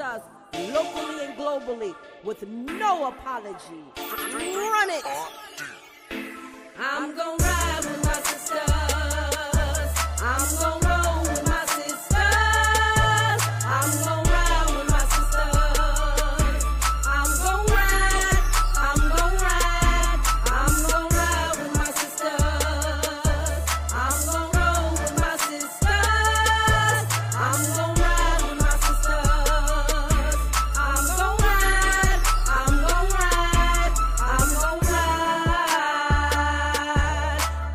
sisters, locally and globally, with no apology. Run it! I'm gonna ride with my sisters. I'm gonna roll with my sisters. I'm gonna ride with my sisters. I'm gonna ride. I'm gonna ride. I'm gonna ride with my sisters. I'm gonna roll with my sisters. I'm gonna ride with my sisters. I'm gonna ride. I'm gonna ride. I'm gonna ride.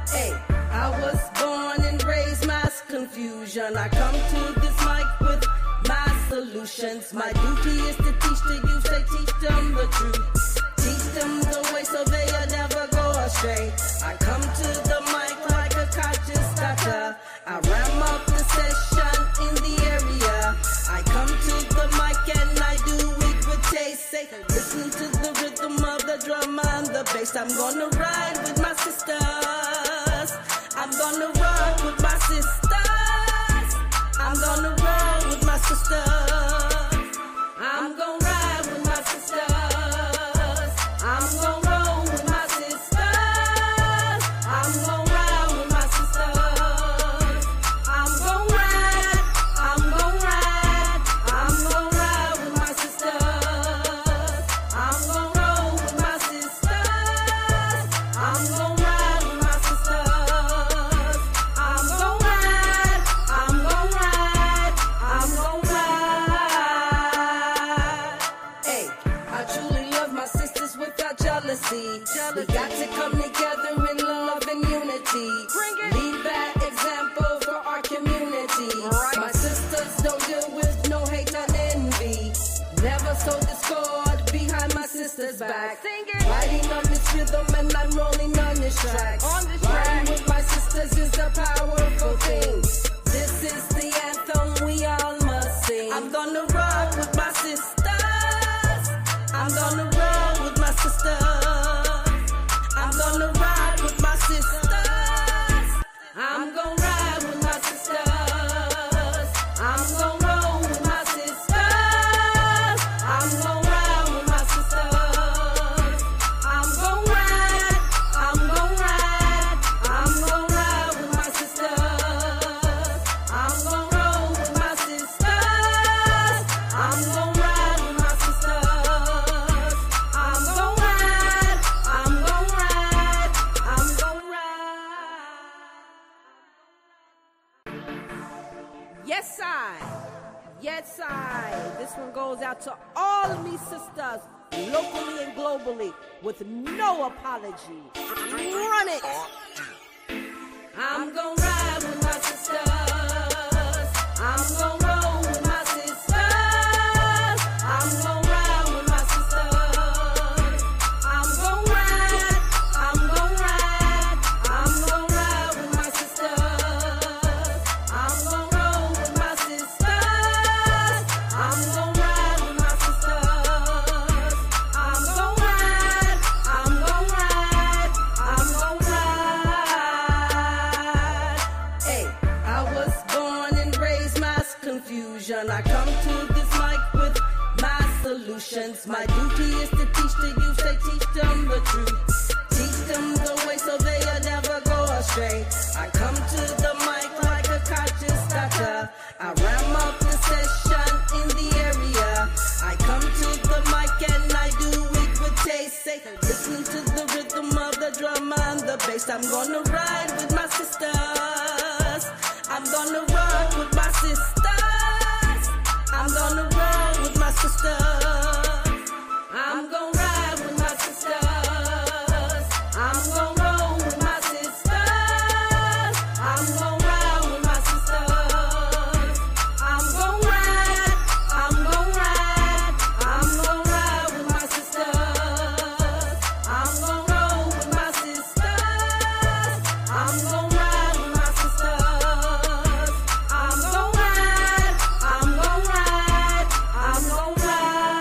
Hey, I was born and raised mass confusion. I come to this mic with my solutions. My duty is to teach the youth, they teach them the truth. Teach them the way so they'll never go astray. I come to the mic like a conscious doctor. I ram up the session in the area. I come to the mic and I do it with taste. Say, listen to the rhythm of the drum and the bass. I'm gonna ride with my sisters. I'm gonna rock with my sisters. I'm gonna roll with my sisters. I'm gonna ride with my sisters. I'm gonna roll with my sisters. I'm gonna ride with my sisters. I'm gonna ride. I'm gonna ride. I'm gonna ride with my sisters. I'm gonna roll with my sisters. I'm gonna ride with my sisters. I'm gonna ride. I'm gonna ride. I'm gonna ride. Hey, I truly love my sisters without jealousy. We got to come together in love and unity. Lead that example for our community. My sisters don't deal with no hate and envy. Never sow discord behind my sister's back. Riding on this rhythm and I'm rolling on this track. Riding with my sisters is a powerful thing. This is the anthem we all must sing. I'm gonna rock with my sisters. I'm gonna roll with my sisters. I'm gonna ride with my sisters. I'm gonna ride with my sisters. I'm gonna roll with my sisters. I'm gonna ride with my sisters. I'm gonna ride. I'm gonna ride. I'm gonna ride with my sisters. I'm gonna roll with my sisters. I'm gonna ride with my sisters. I'm gonna ride. I'm gonna ride. I'm gonna ride. Yes, Yes, This one goes out to all me sisters, locally and globally, with no apology. Run it! I'm gonna ride with my sisters. I'm gonna roll with my sisters. I'm gonna ride with my sisters. I'm gonna ride. I'm gonna ride. I'm gonna ride with my sisters. I'm gonna roll with my sisters. I'm gonna ride with my sisters. I'm gonna ride. I'm gonna ride. I'm gonna ride. I'm gonna ride. Hey, I was born and raised mass confusion. I come to this mic with my solutions. My duty is to teach the youth, they teach them the truth. Teach them the way so they'll never go astray. I come to the mic and I do it with taste. Say, listen to the rhythm of the drum and the bass. I'm gonna ride with my sisters. I'm gonna roll with my sisters. I'm gonna ride. I'm gonna ride. I'm gonna ride. I'm gonna ride with my sisters. I'm gonna ride. I'm gonna ride. I'm gonna ride. I'm gonna ride. Hey, I was born and raised mass confusion. I come to this mic with my solutions. My duty is to teach the youth, they teach them the truth. Teach them the way so they'll never go astray. I come to the mic like a conscious doctor. I ram up the session in the area. I come to the mic and I do it with taste. Say, listen to the rhythm of the drum and the bass. I'm gonna ride with my sisters. I'm gonna rock with my sisters. I'm gonna roll with my sisters. I'm gonna ride with my sisters. I'm gonna roll with my sisters. I'm gonna ride with my sisters. I'm gonna ride. I'm gonna ride. I'm gonna ride with my sisters. I'm gonna roll with my sisters. I'm gonna ride with my sisters. I'm gonna ride. I'm gonna ride. I'm gonna ride.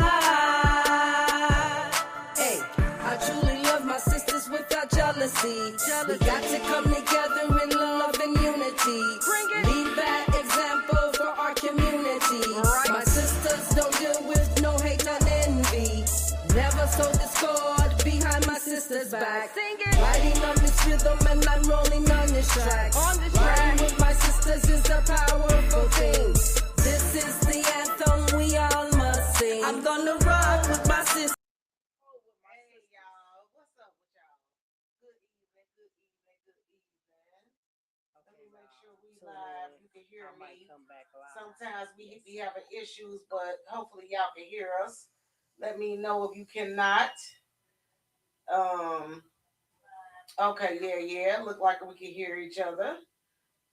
So discord behind my sister's back. Riding on this rhythm and I'm rolling on this track. Riding with my sisters is a powerful thing. This is the anthem we all must sing. I'm gonna rock with my sisters. Hey y'all, what's up with y'all? Good evening, good evening, good evening. Let me make sure we live. You can hear me. Sometimes we be having issues, but hopefully y'all can hear us. Let me know if you cannot. Um. Okay, yeah. Look like we can hear each other.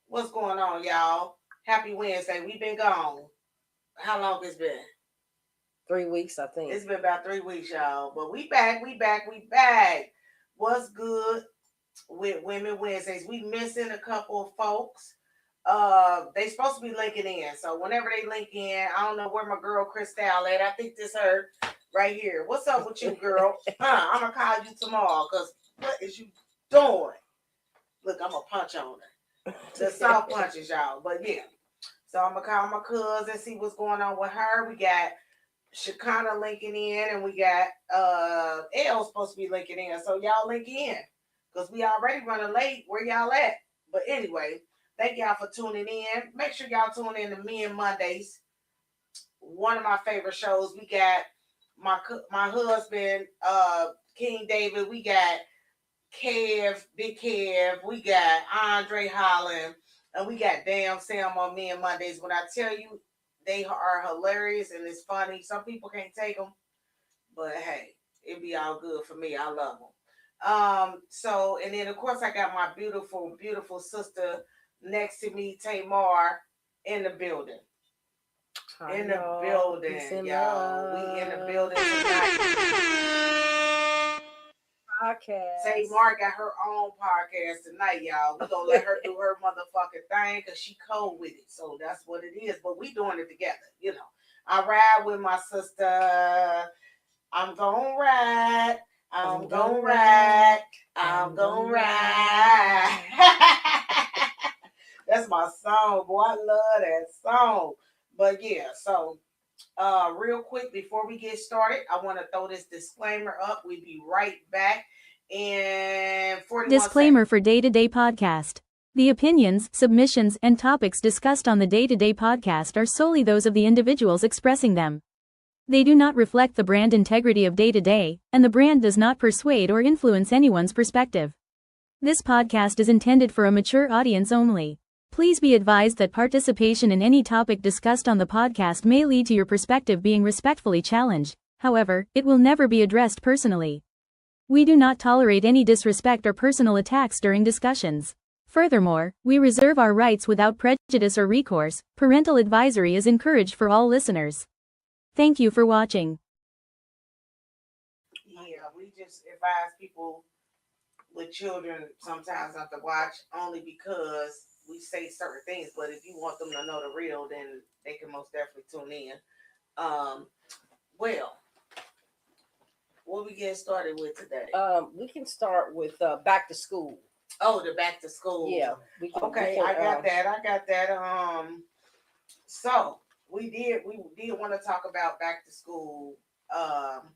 What's going on, y'all? Happy Wednesday. We've been gone. How long it's been? 3 weeks, I think. It's been about 3 weeks, y'all. But we back. What's good with Women Wednesdays? We missing a couple of folks. They supposed to be linking in. So whenever they link in, I don't know where my girl Crystal at. I think this her right here. What's up with you, girl? I'm gonna call you tomorrow because what is you doing? Look, I'm gonna punch on her. The soft punches, y'all. But yeah. So I'm gonna call my cousin, see what's going on with her. We got Shakana linking in, and we got L supposed to be linking in. So y'all link in. Because we already running late. Where y'all at? But anyway, thank y'all for tuning in. Make sure y'all tune in to Men Mondays. One of my favorite shows. We got my husband, King David. We got Kev, Big Kev. We got Andre Holland. And we got Damn Sam on Men Mondays. When I tell you, they are hilarious and it's funny. Some people can't take them. But hey, it be all good for me. I love them. So, and then of course I got my beautiful, beautiful sister next to me, Tamar, in the building. Hi, in the building, y'all. We in the building tonight. Podcast. Tamar got her own podcast tonight, y'all. We gonna let her do her motherfucking thing because she cold with it. So that's what it is. But we doing it together, you know. I ride with my sister. I'm gonna ride. I'm gonna ride. I'm gonna ride. That's my song, boy. I love that song. But yeah, so real quick before we get started, I want to throw this disclaimer up. We'll be right back. And disclaimer for Day-to-Day Podcast. The opinions, submissions, and topics discussed on the Day-to-Day Podcast are solely those of the individuals expressing them. They do not reflect the brand integrity of Day-to-Day, and the brand does not persuade or influence anyone's perspective. This podcast is intended for a mature audience only. Please be advised that participation in any topic discussed on the podcast may lead to your perspective being respectfully challenged. However, it will never be addressed personally. We do not tolerate any disrespect or personal attacks during discussions. Furthermore, we reserve our rights without prejudice or recourse. Parental advisory is encouraged for all listeners. Thank you for watching. Yeah, we just advise people with children sometimes not to watch only because we say certain things. But if you want them to know the real, then they can most definitely tune in. Well, what we get started with today? We can start with back to school. Oh, the back to school. Yeah. I got that. So we did want to talk about back to school. I'm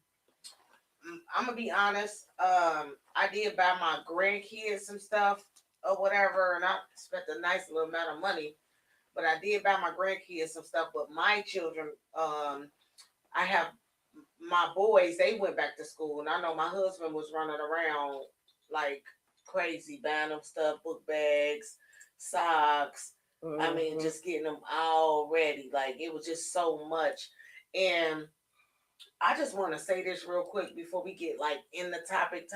gonna be honest. I did buy my grandkids some stuff or whatever, and I spent a nice little amount of money. But I did buy my grandkids some stuff. But my children, I have my boys. They went back to school, and I know my husband was running around like crazy, buying them stuff, book bags, socks. Mm-hmm. I mean, just getting them all ready. Like, it was just so much. And I just want to say this real quick before we get like in the topic.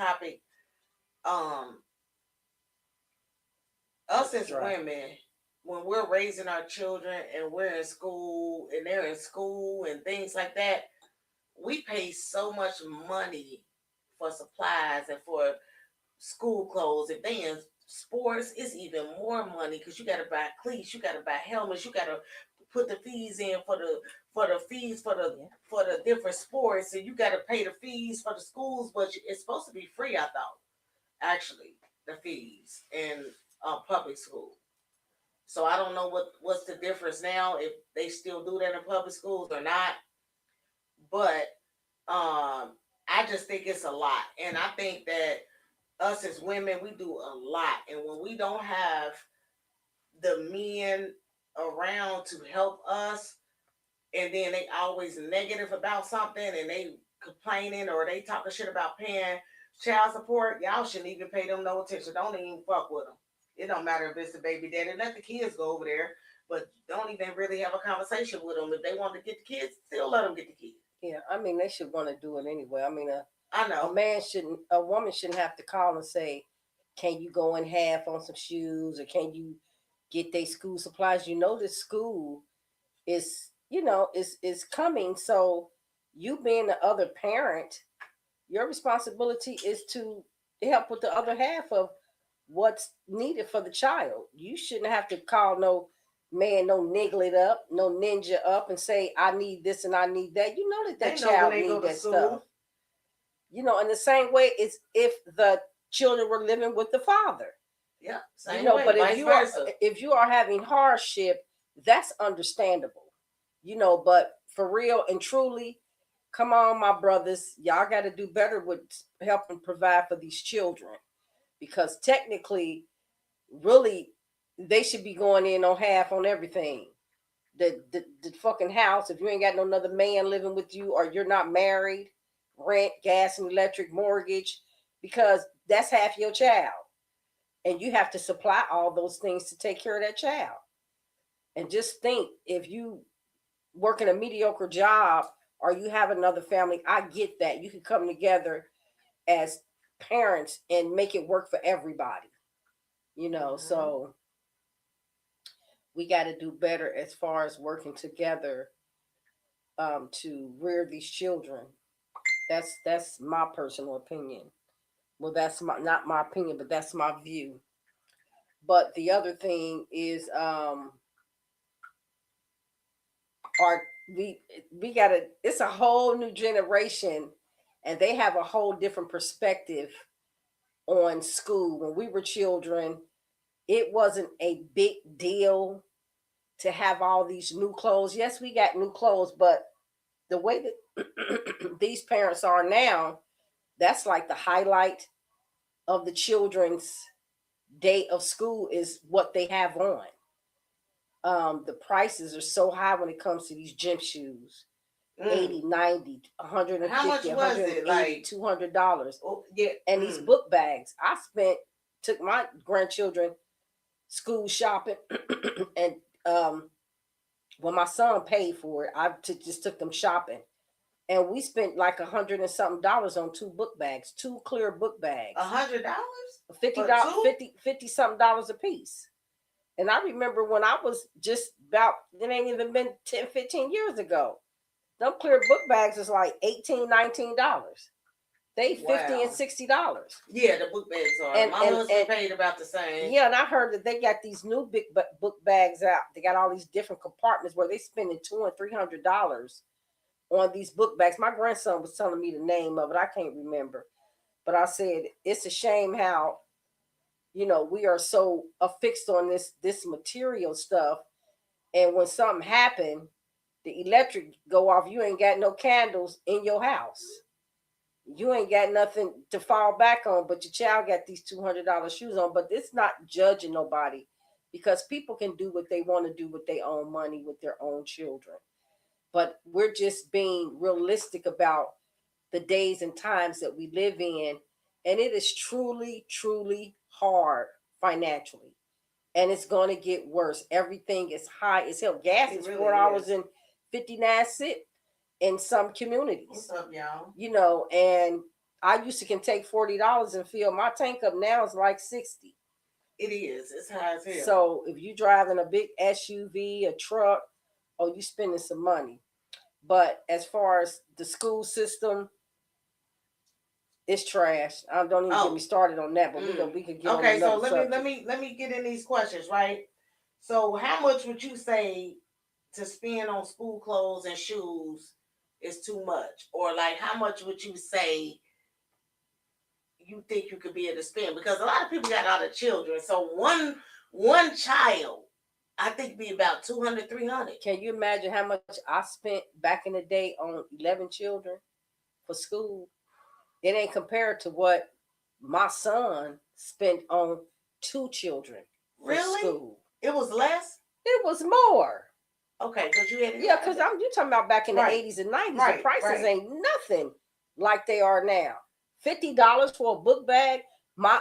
Us as women, when we're raising our children and we're in school and they're in school and things like that, we pay so much money for supplies and for school clothes. If they in sports, it's even more money because you got to buy cleats, you got to buy helmets, you got to put the fees in for the different sports, and you got to pay the fees for the schools. But it's supposed to be free, I thought. Actually, the fees in public school. So I don't know what's the difference now, if they still do that in public schools or not. But I just think it's a lot. And I think that us as women, we do a lot. And when we don't have the men around to help us, and then they always negative about something and they complaining or they talking shit about paying child support, y'all shouldn't even pay them no attention. Don't even fuck with them. It don't matter if it's the baby daddy. Let the kids go over there, but don't even really have a conversation with them. If they want to get the kids, still let them get the kids. Yeah, I mean they should want to do it anyway. I mean, I know a woman shouldn't have to call and say, "Can you go in half on some shoes?" or "Can you get their school supplies?" You know, the school is, is coming. So you being the other parent, your responsibility is to help with the other half of what's needed for the child. You shouldn't have to call no man, no niglet up, no ninja up and say, I need this and I need that. You know that child needs that stuff. You know, in the same way it's if the children were living with the father. Yeah, same way. But if you are having hardship, that's understandable. But for real and truly, come on, my brothers, y'all got to do better with helping provide for these children, because technically, really, they should be going in on half on everything. The fucking house, if you ain't got no other man living with you or you're not married, rent, gas and electric, mortgage, because that's half your child. And you have to supply all those things to take care of that child. And just think, if you working a mediocre job or you have another family, I get that. You can come together as parents and make it work for everybody. So we got to do better as far as working together to rear these children. That's my personal opinion. Well, that's not my opinion, but that's my view. But the other thing is we gotta, it's a whole new generation and they have a whole different perspective on school. When we were children, it wasn't a big deal to have all these new clothes. Yes, we got new clothes, but the way that these parents are now, that's like the highlight of the children's day of school is what they have on. The prices are so high when it comes to these gym shoes. 80, 90, 150, how much was it? Like $200. Oh, yeah. And these book bags, took my grandchildren school shopping and when my son paid for it, just took them shopping. And we spent like $100 and something on 2 book bags, 2 clear book bags. $100? $50 something dollars a piece. And I remember when I was just about, it ain't even been 10, 15 years ago. Them clear book bags is like $18, $19. They $50 and $60. Yeah, the book bags are. And, my husband paid about the same. Yeah, and I heard that they got these new big book bags out. They got all these different compartments where they spending $200 and $300 on these book bags. My grandson was telling me the name of it. I can't remember. But I said, it's a shame how, we are so affixed on this material stuff. And when something happened, the electric go off, you ain't got no candles in your house. You ain't got nothing to fall back on, but your child got these $200 shoes on. But it's not judging nobody, because people can do what they want to do with their own money, with their own children. But we're just being realistic about the days and times that we live in. And it is truly, truly hard financially. And it's going to get worse. Everything is high as hell. Gas is $4.59 in some communities. What's up, y'all? And I used to can take $40 and fill my tank up. Now it's like $60. It is. It's high as hell. So if you driving a big SUV, a truck, you spending some money. But as far as the school system, it's trash. Don't even get me started on that. But we could get okay. On so let me get in these questions, right? So how much would you say to spend on school clothes and shoes is too much? Or like how much would you say you think you could be able to spend? Because a lot of people got a lot of children. So one child, I think, be about $200, $300. Can you imagine how much I spent back in the day on 11 children for school? It ain't compared to what my son spent on 2 children for Really? school. It was less? It was more. Okay, because you had Yeah, because you talking about back in the 80s and 90s. Right, the prices right. ain't nothing like they are now. $50 for a book bag. My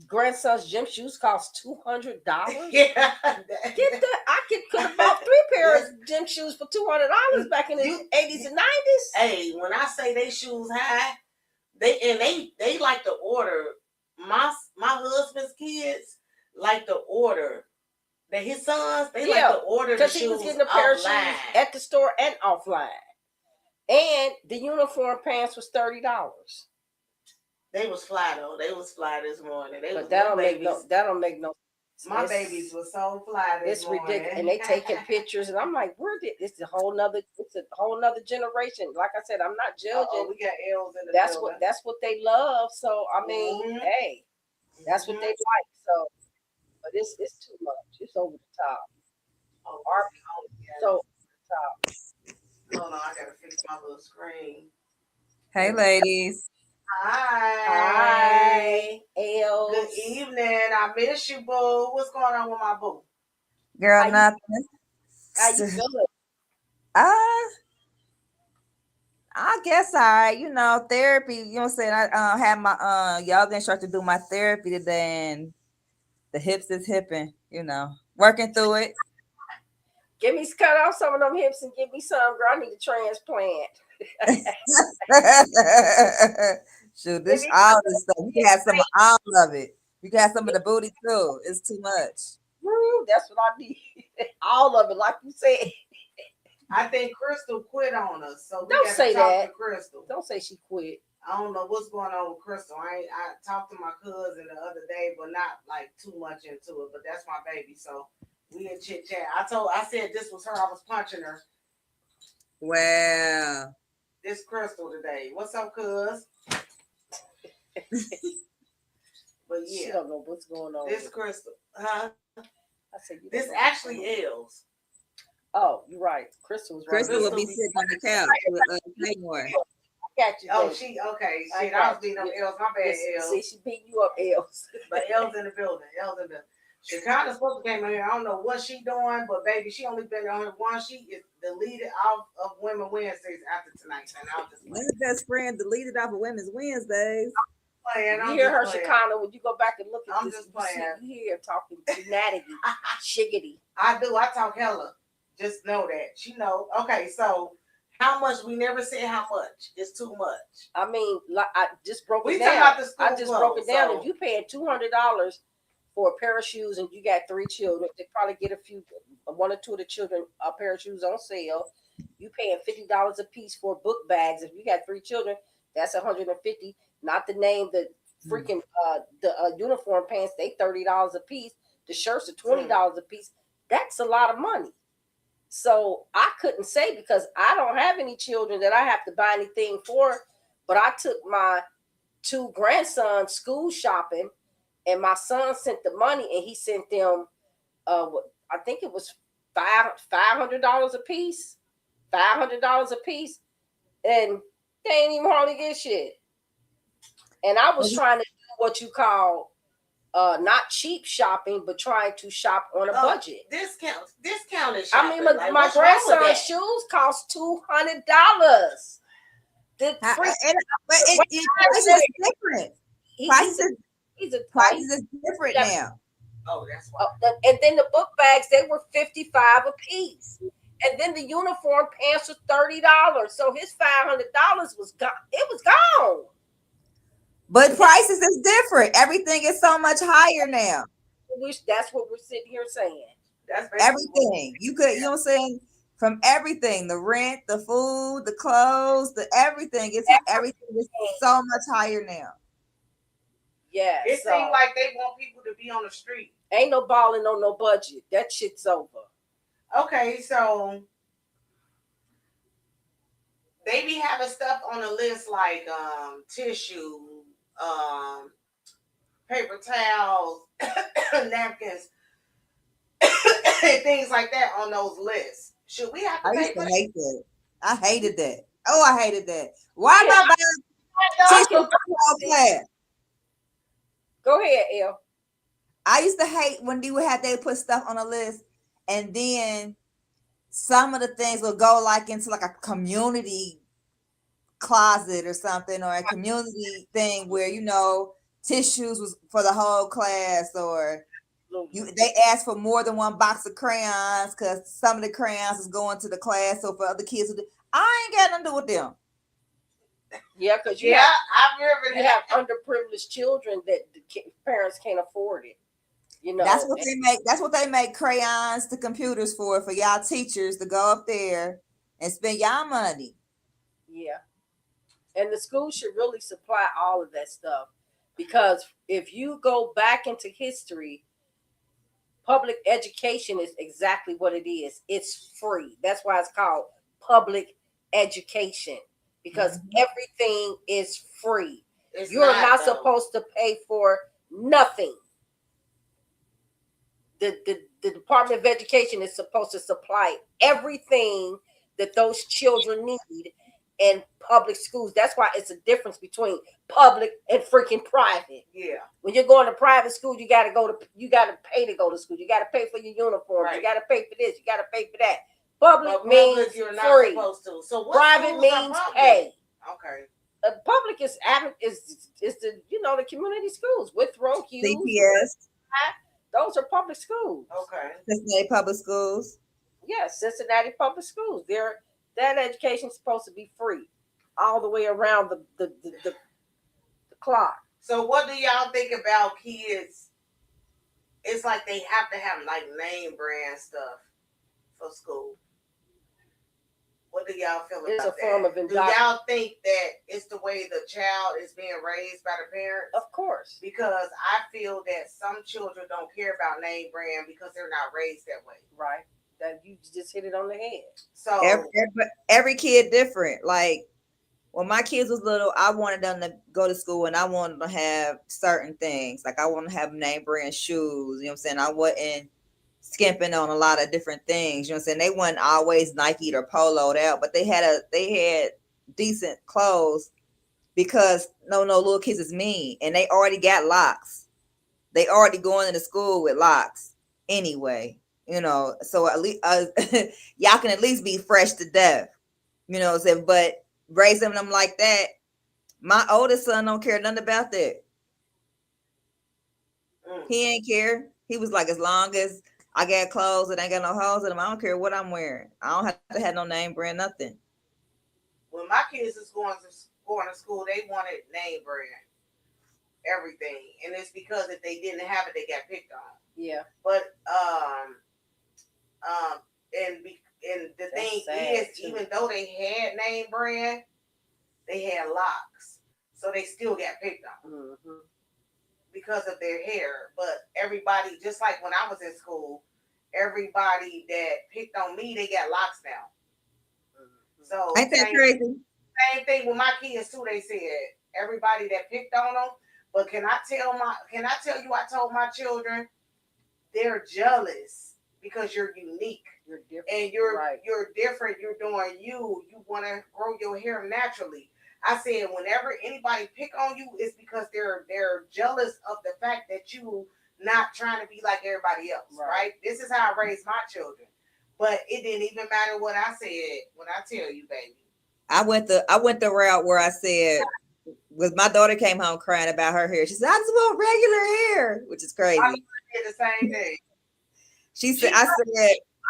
grandson's gym shoes cost $200. Yeah. Get that? I could have bought 3 pairs of gym shoes for $200 back in the 80s and 90s. Hey, when I say they shoes high, they like to order. My husband's kids like to order. That his sons, they like to order the shoes because he was getting a pair of shoes at the store and offline. And the uniform pants was $30. They was fly though. They was fly this morning. That don't make no sense. My babies were so fly this morning. It's ridiculous. And they taking pictures, and I'm like, it's a whole nother generation. Like I said, I'm not judging. We got L's in the building. That's what they love. So I mean, hey, that's what they like. So, but it's too much. It's over the top. So over the top. Hold on, I gotta fix my little screen. Hey, ladies. Hi. Els. Good evening. I miss you, boo. What's going on with my boo? Girl, nothing. How you feeling? I guess therapy. You know what I'm saying? I had my yoga instructor do my therapy today, and the hips is hipping. Working through it. Cut off some of them hips and give me some, girl. I need a transplant. Shoot, all this stuff. You can have some of all of it. You can have some of the booty too. It's too much. That's what I need. All of it, like you said. I think Crystal quit on us, so we don't say talk that. to Crystal. Don't say she quit. I don't know what's going on with Crystal. I talked to my cousin the other day, but not like too much into it. But that's my baby, so we in chit chat. I said this was her. I was punching her. Well, this Crystal today. What's up, cuz? But yeah, she don't know what's going on. This Crystal, huh? I said this actually Els. Oh, you're right. Crystal was right. Crystal will be sitting on the couch with Claymore. Got you. Oh, she okay. Shit, I was beating up Els. My bad, Els. See, she beating you up, Els. But Els in the building. Els in the building. Chicago's supposed to came in here. I don't know what she doing, but baby, she only been on here once. She is deleted off of Women Wednesdays after tonight. And I'll just my best friend deleted off of Women's Wednesdays. You hear her, Chicana, when you go back and look at I'm this. just playing. You hear her talking natty, shiggity. I do. I talk hella. Just know that. She know. Okay, so how much? We never said how much. It's too much. I mean, like, I just broke it We down. talking about the school I just broke it down. so. If you paying $200 for a pair of shoes and you got 3 children, they probably get one or two of the children a pair of shoes on sale. You paying $50 a piece for book bags. If you got 3 children, that's $150. Not to name the freaking uniform pants. They $30 a piece. The shirts are $20 a piece. That's a lot of money. So I couldn't say, because I don't have any children that I have to buy anything for. But I took my 2 grandsons school shopping, and my son sent the money, and he sent them, I think it was $500 a piece. $500 a piece. And they ain't even hardly get shit. And I was trying to do what you call not cheap shopping, but trying to shop on a budget. Discounted shopping. I mean, my grandson's shoes cost $200. Price is different. Price is different now. Oh, that's why. And then the book bags, they were $55 a piece. And then the uniform pants were $30. So his $500 was gone. It was gone. But prices is different. Everything is so much higher now. That's what we're sitting here saying. That's everything. You know what I'm saying? From everything, the rent, the food, the clothes, everything is so much higher now. Yeah. It seems like they want people to be on the street. Ain't no balling on no budget. That shit's over. Okay, so they be having stuff on the list like tissue, paper towels, napkins, and things like that on those lists. Should we have to pay for that? I hated that. Oh, I hated that. Why not buy? I Teacher, can whole class. go ahead, El. I used to hate when they put stuff on a list, and then some of the things will go like into like a community closet or something, or a community thing where tissues was for the whole class, or they asked for more than one box of crayons because some of the crayons is going to the class, so for other kids I ain't got nothing to do with them. Yeah, because I remember you have underprivileged children that the parents can't afford it. That's what they make crayons to computers for y'all teachers to go up there and spend y'all money. Yeah. And the school should really supply all of that stuff, because if you go back into history, public education is exactly what it is. It's free. That's why it's called public education, because everything is free. You're not supposed to pay for nothing. The Department of Education is supposed to supply everything that those children need in public schools. That's why it's a difference between public and freaking private. Yeah. When you're going to private school, you gotta pay to go to school. You gotta pay for your uniforms. Right. You gotta pay for this. You gotta pay for that. Public means you're not free. Supposed to. So what private means pay. Okay. Public is the the community schools, Withrow, Hughes, CPS. Those are public schools. Okay. Cincinnati Public Schools. Yes, Cincinnati Public Schools. That education is supposed to be free all the way around the clock. So what do y'all think about kids? It's like they have to have like name brand stuff for school. What do y'all feel about that? It's a form of indoctrination. Do y'all think that it's the way the child is being raised by the parents? Of course. Because I feel that some children don't care about name brand because they're not raised that way. Right. That you just hit it on the head. So every kid different. Like when my kids was little, I wanted them to go to school and I wanted to have certain things. Like I want to have name brand shoes. You know what I'm saying? I wasn't skimping on a lot of different things. You know what I'm saying? They weren't always Nike or poloed out, but they had decent clothes because no little kids is mean, and they already got locks. They already going into school with locks anyway. So at least y'all can at least be fresh to death. You know what I'm saying? But raising them like that, my oldest son don't care nothing about that. He ain't care. He was like, as long as I got clothes that ain't got no holes in them, I don't care what I'm wearing. I don't have to have no name brand, nothing. When my kids was going to school, they wanted name brand everything, and it's because if they didn't have it, they got picked on. Yeah. But and the thing is, even though they had name brand, they had locks, so they still got picked on. Mm-hmm. Because of their hair. But everybody, just like when I was in school, everybody that picked on me, they got locks now. So ain't that crazy? Same thing with my kids too. They said everybody that picked on them. But can I tell you? I told my children they're jealous because you're unique. You're different, and you're different. You're doing you. You want to grow your hair naturally. I said, whenever anybody pick on you, it's because they're jealous of the fact that you not trying to be like everybody else, right? This is how I raised my children. But it didn't even matter what I said when I tell you, baby. I went the route where I said, when my daughter came home crying about her hair, she said, I just want regular hair, which is crazy. I did the same thing.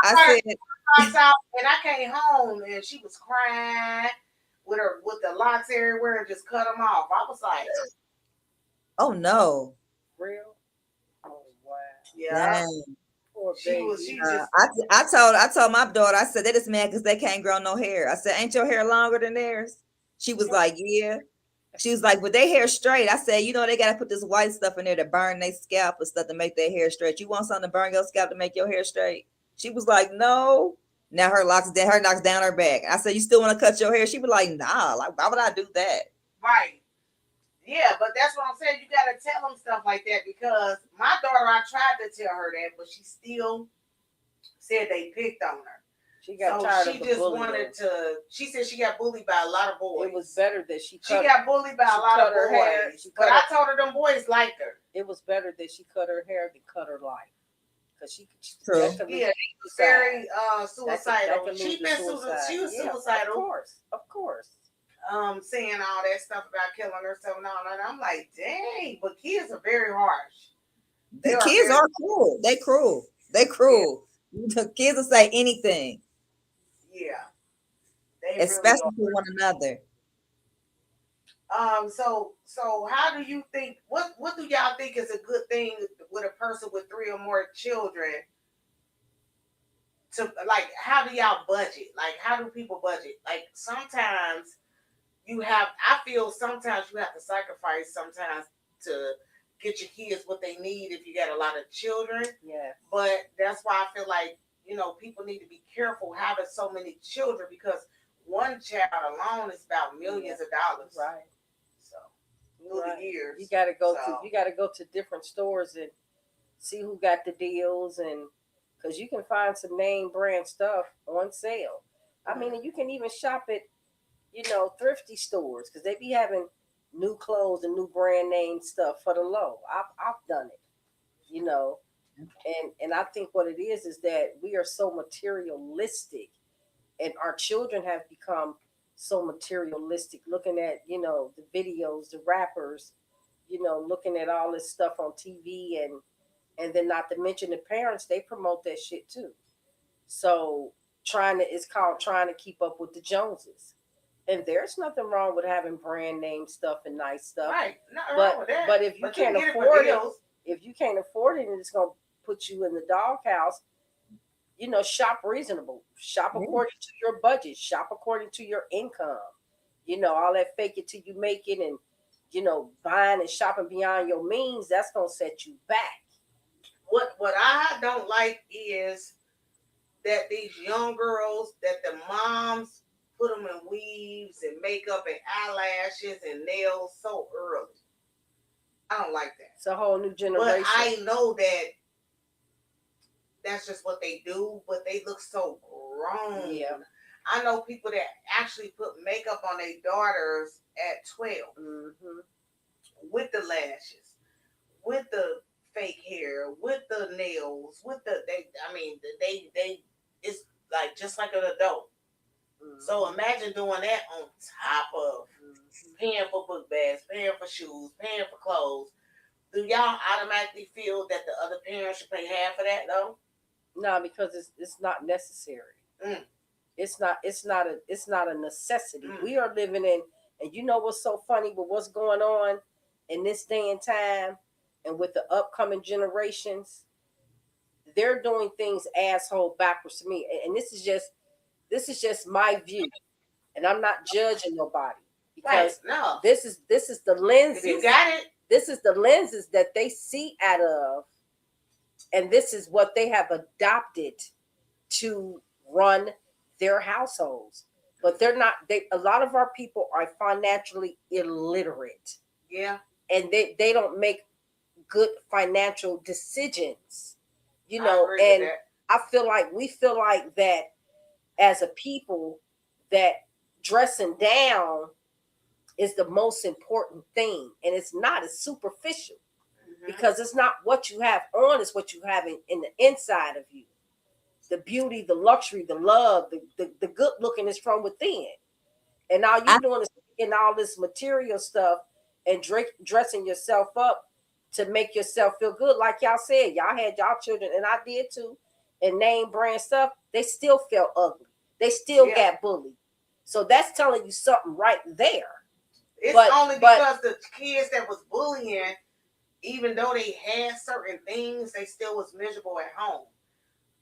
I said, and I came home and she was crying with the locks everywhere and just cut them off. I was like, oh no. Real? Oh wow. Yeah. I told my daughter, I said, they just mad because they can't grow no hair. I said, ain't your hair longer than theirs? She was like, yeah. She was like, but their hair straight. I said, they got to put this white stuff in there to burn their scalp and stuff to make their hair straight. You want something to burn your scalp to make your hair straight? She was like, no. Now her knocks down her back. I said, you still want to cut your hair? She was like, nah. Like, why would I do that? Right. Yeah, but that's what I'm saying. You got to tell them stuff like that because my daughter, I tried to tell her that, but she still said they picked on her. She got So tired she of the just bullying. wanted to. She said she got bullied by a lot of boys. It was better that she got bullied by a lot of her hair. boys. But I told her them boys liked her. It was better that she cut her hair than cut her life. Because she True. Yeah, very suicidal. She was suicidal. Of course. Saying all that stuff about killing herself and all that. I'm like, dang, but kids are very harsh. The kids are cruel. They cruel. Yeah. The kids will say anything. Yeah. Especially to one another. So how do you think, what do y'all think is a good thing with a person with 3 or more children? To like, how do y'all budget? Like, how do people budget? Like, sometimes I feel sometimes you have to sacrifice sometimes to get your kids what they need if you got a lot of children. Yeah. But that's why I feel like, people need to be careful having so many children, because one child alone is about millions of dollars. Right. So through the years. You gotta go to different stores and see who got the deals, and because you can find some name brand stuff on sale. I mean, you can even shop at thrifty stores, because they be having new clothes and new brand name stuff for the low. I've done it, and I think what it is that we are so materialistic, and our children have become so materialistic, looking at the videos, the rappers, looking at all this stuff on TV, and then not to mention the parents, they promote that shit too. So it's called trying to keep up with the Joneses. And there's nothing wrong with having brand name stuff and nice stuff. Right. Nothing wrong with that. But if you can't afford it, and it's gonna put you in the doghouse, shop reasonable. Shop according to your budget. Shop according to your income. All that fake it till you make it, and buying and shopping beyond your means, that's gonna set you back. What I don't like is that these young girls, that the moms put them in weaves and makeup and eyelashes and nails so early. I don't like that. It's a whole new generation. But I know that that's just what they do, but they look so grown. Yeah. I know people that actually put makeup on their daughters at 12 with the lashes, with the fake hair, with the nails, they it's like just like an adult. So imagine doing that on top of paying for book bags, paying for shoes, paying for clothes. Do y'all automatically feel that the other parents should pay half of that though? No, because it's not necessary. It's not a necessity. We are living in, and you know what's so funny with what's going on in this day and time, and with the upcoming generations, they're doing things asshole backwards to me. And this is just my view, and I'm not judging nobody, because this is the lenses. If you got it. This is the lenses that they see out of, and this is what they have adopted to run their households. But they're not. A lot of our people are financially illiterate. Yeah, and they don't make good financial decisions. And I feel like that as a people, that dressing down is the most important thing, and it's not. It's superficial, because it's not what you have on, it's what you have in the inside of you. The beauty, the luxury, the love, the good looking is from within. And all you're doing is in all this material stuff and dressing yourself up to make yourself feel good. Like y'all said, y'all had y'all children, and I did too, and name brand stuff, they still felt ugly. They still got bullied. So that's telling you something right there. It's only because the kids that was bullying, even though they had certain things, they still was miserable at home.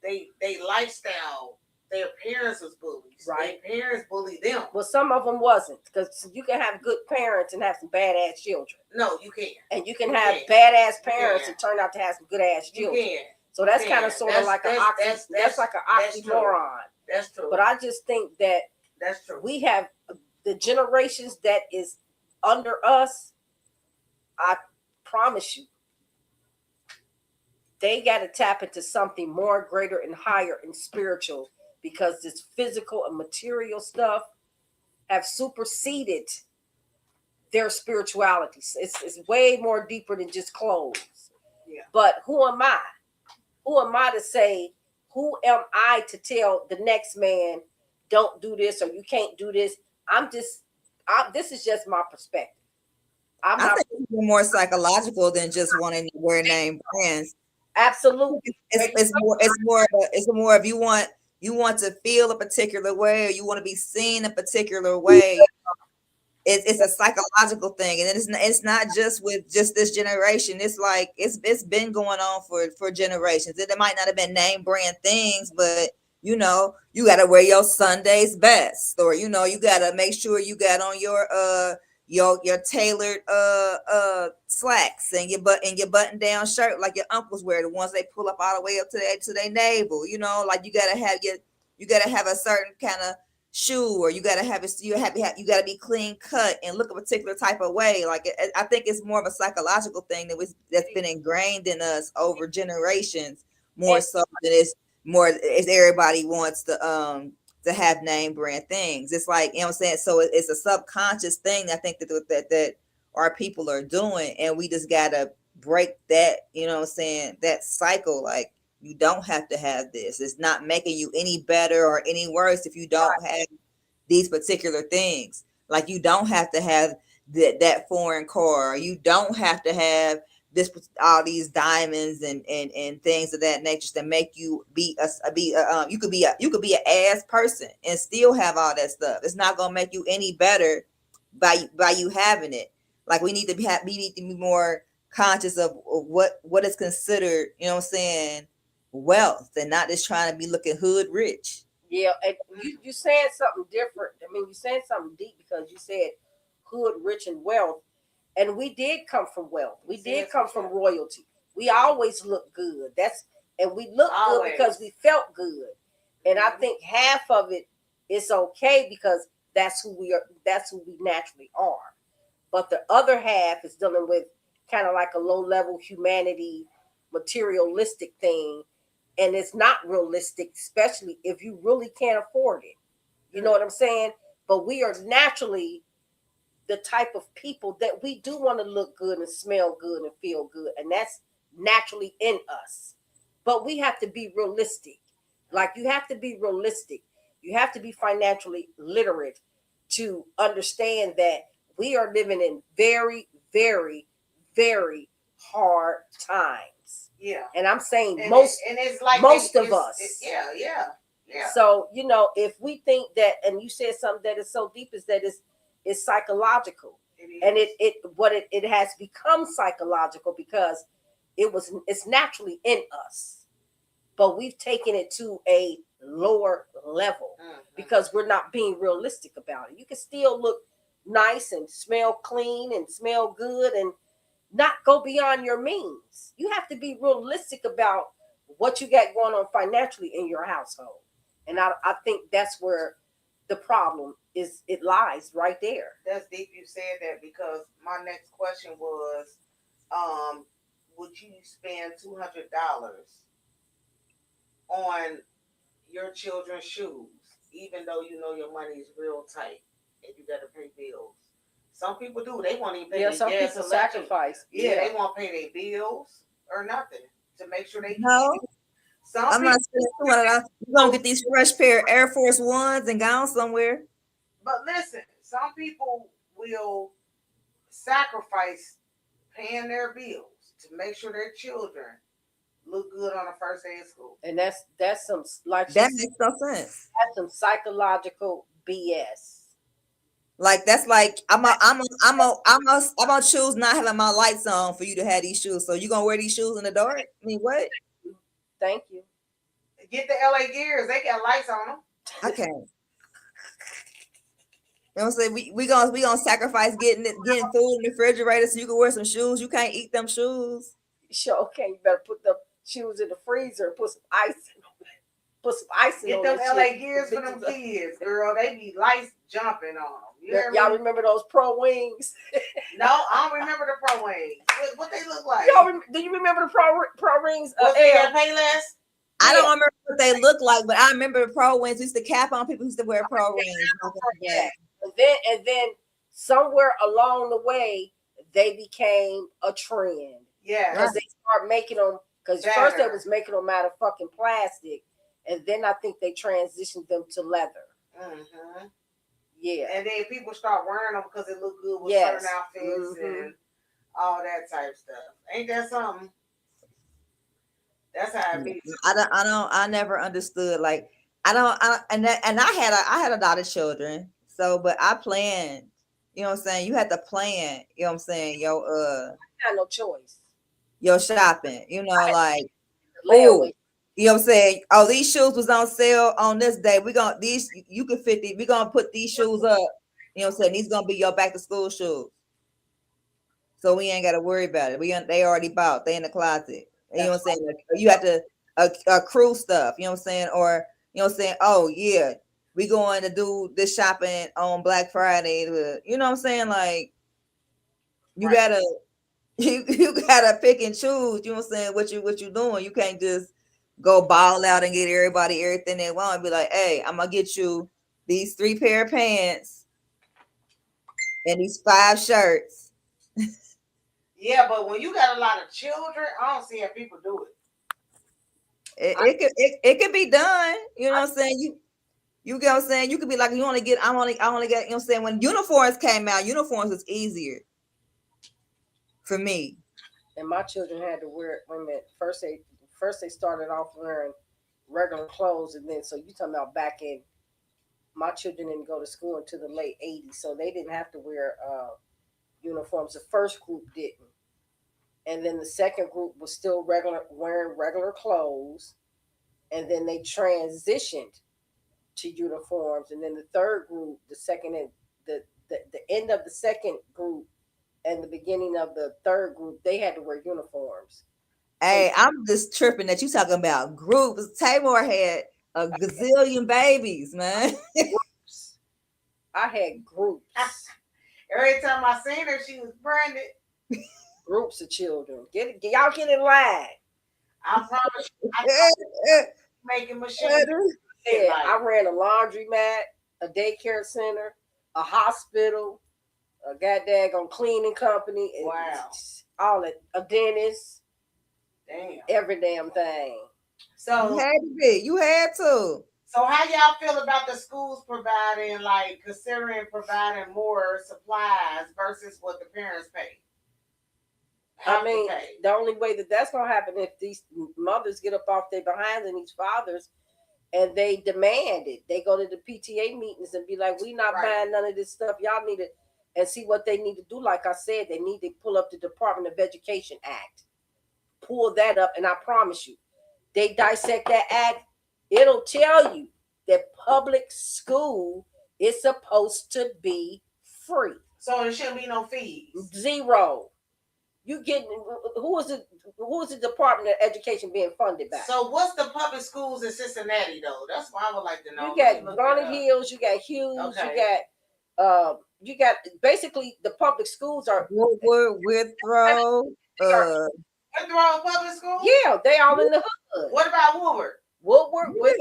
They lifestyle, their parents was bullies. Right. Their parents bullied them. Well, some of them wasn't, because you can have good parents and have some badass children. No, you can't. And you can have badass parents and turn out to have some good ass children. You can. So that's kind of sort of like an oxymoron. That's true. But I just think that that's true. We have the generations that is under us. I promise you, they got to tap into something more greater and higher and spiritual, because this physical and material stuff have superseded their spirituality. It's way more deeper than just clothes. Yeah. But who am I? Who am I to say, who am I to tell the next man, don't do this or you can't do this? This is just my perspective. I think it's more psychological than just wanting to wear name brands. Absolutely. It's more if you want to feel a particular way or you want to be seen a particular way. It's a psychological thing, and it's not just with just this generation. It's like it's been going on for generations. It might not have been name brand things, but you got to wear your Sunday's best, or you got to make sure you got on your tailored slacks and your button down shirt like your uncles wear, the ones they pull up all the way up to their navel. Like you got to have a certain kind of shoe, or you got to be clean cut and look a particular type of way. Like I think it's more of a psychological thing that's been ingrained in us over generations, more so than it's everybody wants to have name brand things. It's like, what I'm saying? So it's a subconscious thing I think that our people are doing, and we just gotta break that, what I'm saying, that cycle. Like, you don't have to have this. It's not making you any better or any worse if you don't have these particular things. Like, you don't have to have that foreign car, or you don't have to have all these diamonds and things of that nature to make you you could be an ass person and still have all that stuff. It's not gonna make you any better by you having it. Like, we need to be more conscious of what is considered, what I'm saying, wealth, and not just trying to be looking hood rich. Yeah, and you said something different. I mean, you said something deep, because you said hood rich and wealth. And we did come from wealth. We did come from royalty. We always look good. And we look good because we felt good. And I think half of it is okay because that's who we are. That's who we naturally are. But the other half is dealing with kind of like a low level humanity, materialistic thing. And it's not realistic, especially if you really can't afford it. You know what I'm saying? But we are naturally the type of people that we do want to look good and smell good and feel good. And that's naturally in us. But we have to be realistic. Like, you have to be realistic. You have to be financially literate to understand that we are living in very, very, very hard times. Yeah. And I'm saying and most of us. Yeah. So, if we think that, and you said something that is so deep, is that it's psychological. And it has become psychological because it's naturally in us, but we've taken it to a lower level because we're not being realistic about it. You can still look nice and smell clean and smell good and not go beyond your means. You have to be realistic about what you got going on financially in your household. And I think that's where the problem is. It lies right there. That's deep you said that, because my next question was, would you spend $200 on your children's shoes, even though your money is real tight and you got to pay bills? Some people do. They won't even pay their some gas people electric. sacrifice. They won't pay their bills or nothing to make sure they No. I'm not spending $200. You're going to get these fresh pair of Air Force Ones and go somewhere. But listen, some people will sacrifice paying their bills to make sure their children look good on the first day of school. And that's some, like, that makes no sense. That's some psychological BS. Like, that's like, I'm gonna choose not having my lights on for you to have these shoes. So you gonna wear these shoes in the dark? I mean, what? Thank you. Get the LA Gears. They got lights on them. I can't. You know what I'm saying? We gonna sacrifice getting food in the refrigerator so you can wear some shoes. You can't eat them shoes. Sure, okay. You better put the shoes in the freezer and put some ice in them. Put some ice in them. Get them LA Gears for them kids, girl. They be lights jumping on them. Y'all remember those Pro Wings? No, I don't remember the Pro Wings. What they look like? Do you remember the Pro Rings? Was they Payless? I don't remember what they look like, but I remember Pro Wings used to cap on people who used to wear Pro Wings. Yeah. And then somewhere along the way, they became a trend Yeah. because they start making them. Because first they was making them out of fucking plastic, and then I think they transitioned them to leather. Mm-hmm. Yeah. And then people start wearing them because it look good with certain outfits and all that type of stuff. Ain't that something? That's how it be. I never understood. Like, and I had a lot of children. So, but I planned, you know what I'm saying? You had to plan, you know what I'm saying? I had no choice. Your shopping, you know, like, layaway. you know what I'm saying? Oh, these shoes was on sale on this day. You can fit these, we're gonna put these shoes up, you know what I'm saying? These gonna be your back to school shoes. So we ain't gotta worry about it. They already bought, they in the closet. You know what I'm saying? You have to accrue stuff, you know what I'm saying? Or you know what I'm saying, oh yeah, we going to do this shopping on Black Friday. You know what I'm saying? Like you gotta you gotta pick and choose, you know what I'm saying, what you doing. You can't just go ball out and get everybody everything they want and be like, hey, I'm gonna get you these 3 pair of pants and these 5 shirts. Yeah, but when you got a lot of children, I don't see how people do it. It could be done, you know what I'm saying? You get what I'm saying? You could be like, I only get, you know what I'm saying? When uniforms came out, uniforms was easier for me. And my children had to wear, wait a minute, first they started off wearing regular clothes, and then, so you talking about back in, my children didn't go to school until the late 80s, so they didn't have to wear uniforms. The first group didn't. And then the second group was still wearing regular clothes, and then they transitioned to uniforms. And then the third group, the end of the second group and the beginning of the third group, they had to wear uniforms. Hey, I'm just tripping that you talking about groups. Tamar had a gazillion babies, man. Groups. I had groups. Every time I seen her, she was branded. Groups of children. Y'all get in line. I promise you, making machines. Yeah, I ran a laundromat, a daycare center, a hospital, a goddamn cleaning company. Wow. All that, a dentist. Damn. Every damn thing. So you had to be. You had to. So how y'all feel about the schools considering providing more supplies versus what the parents pay? I mean, the only way that's going to happen if these mothers get up off their behinds and these fathers and they demand it. They go to the PTA meetings and be like, we not buying none of this stuff. Y'all need it. And see what they need to do. Like I said, they need to pull up the Department of Education Act. Pull that up, and I promise you, they dissect that act. It'll tell you that public school is supposed to be free. So there shouldn't be no fees. Zero. You getting who is the Department of Education being funded by? So what's the public schools in Cincinnati though? That's what I would like to know. You got Garnet Hills, you got Hughes, you got basically the public schools are Woodward, Withrow, Withrow public school? Yeah, they all in the hood. What about Woodward? With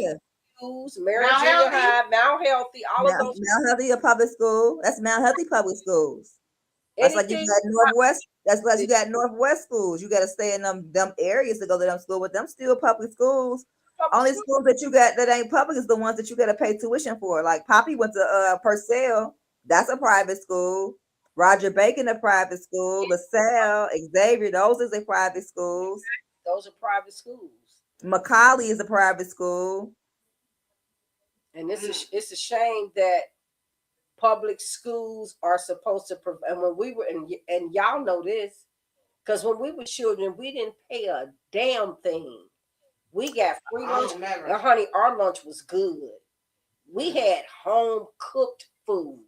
Hughes, Mary Junior High, Mount Healthy, all of those. Mount Healthy a public school. That's Mount Healthy public schools. That's like you got Northwest. That's like you got Northwest schools. You got to stay in them areas to go to them school, but them still public schools. Only schools that you got that ain't public is the ones that you got to pay tuition for. Like Poppy went to Purcell. That's a private school. Roger Bacon, a private school. LaSalle, Xavier, those is a private schools. Those are private schools. Macaulay is a private school. And it's a shame that public schools are supposed to provide. And when we were, and y'all know this, because when we were children, we didn't pay a damn thing. We got free lunch. And honey, our lunch was good. We had home cooked food.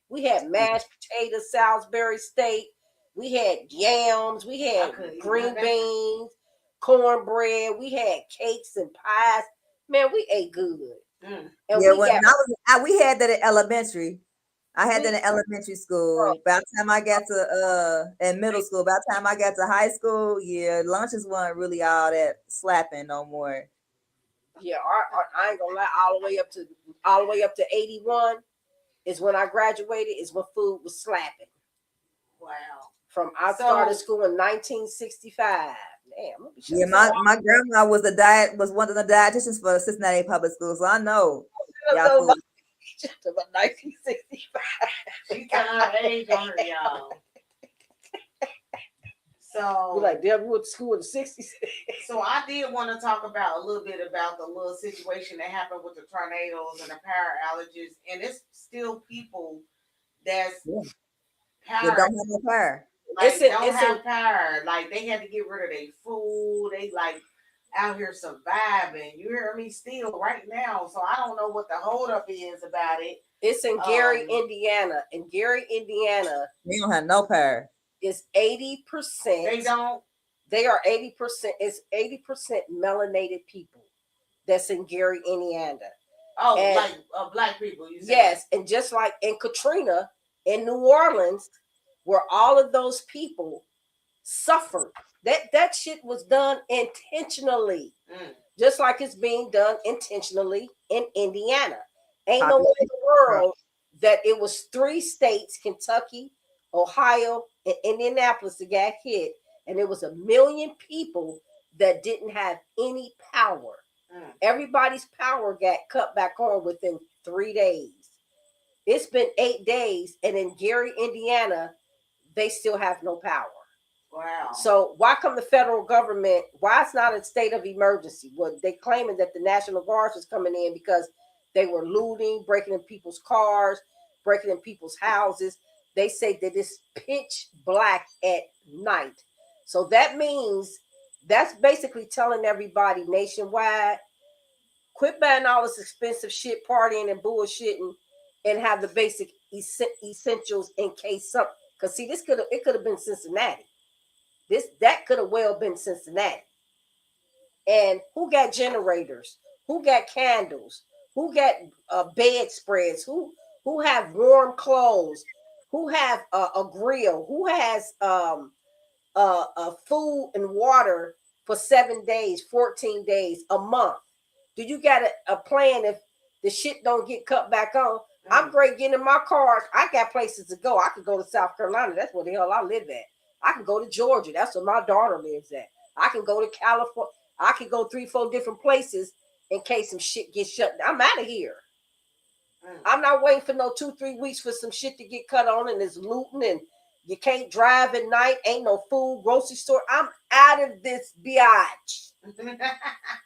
We had mashed potatoes, Salisbury steak. We had yams. We had green beans, cornbread. We had cakes and pies. Man, we ate good. And we had that at elementary. I had that in elementary school. By the time I got to in middle school, by the time I got to high school, lunches weren't really all that slapping no more. Yeah, I ain't gonna lie. All the way up to 81 is when I graduated. Is when food was slapping. Wow. I started school in 1965. Damn, let me shut Yeah, my grandma was one of the dietitians for Cincinnati Public Schools, so I know y'all food. About 1965. She got her age on her, y'all. So we like, damn, we went to school in the 60s. So I did want to talk about a little bit about the little situation that happened with the tornadoes and the power outages, and it's still people that's They don't have no power. Like don't have power. Like they had to get rid of their food. They like out here surviving. You hear me? Still right now. So I don't know what the holdup is about it. It's in Gary, Indiana. In Gary, Indiana, they don't have no power. It's 80%. They don't. They are 80%. It's 80% melanated people that's in Gary, Indiana. Oh, and, like black people. You said. Yes, and just like in Katrina in New Orleans, where all of those people suffered. That shit was done intentionally. Just like it's being done intentionally in Indiana. Ain't no way in the world that it was 3 states, Kentucky, Ohio, and Indianapolis, that got hit, and there was 1 million people that didn't have any power. Everybody's power got cut back on within 3 days. It's been 8 days, and in Gary, Indiana, they still have no power. Wow. So why come the federal government, why it's not a state of emergency? Well, they claiming that the National Guard was coming in because they were looting, breaking in people's cars, breaking in people's houses. They say that it's pitch black at night. So that means that's basically telling everybody nationwide, quit buying all this expensive shit, partying and bullshitting, and have the basic essentials in case something. Because see, it could have been Cincinnati. That could have well been Cincinnati. And who got generators? Who got candles? Who got bedspreads? Who have warm clothes? Who have a grill? Who has food and water for 7 days, 14 days, a month? Do you got a plan if the shit don't get cut back on? I'm great getting in my car. I got places to go. I could go to South Carolina. That's where the hell I live at. I can go to Georgia. That's where my daughter lives at. I can go to California. I can go 3-4 different places in case some shit gets shut down. I'm out of here. I'm not waiting for no 2-3 weeks for some shit to get cut on and it's looting and you can't drive at night. Ain't no food, grocery store. I'm out of this biatch.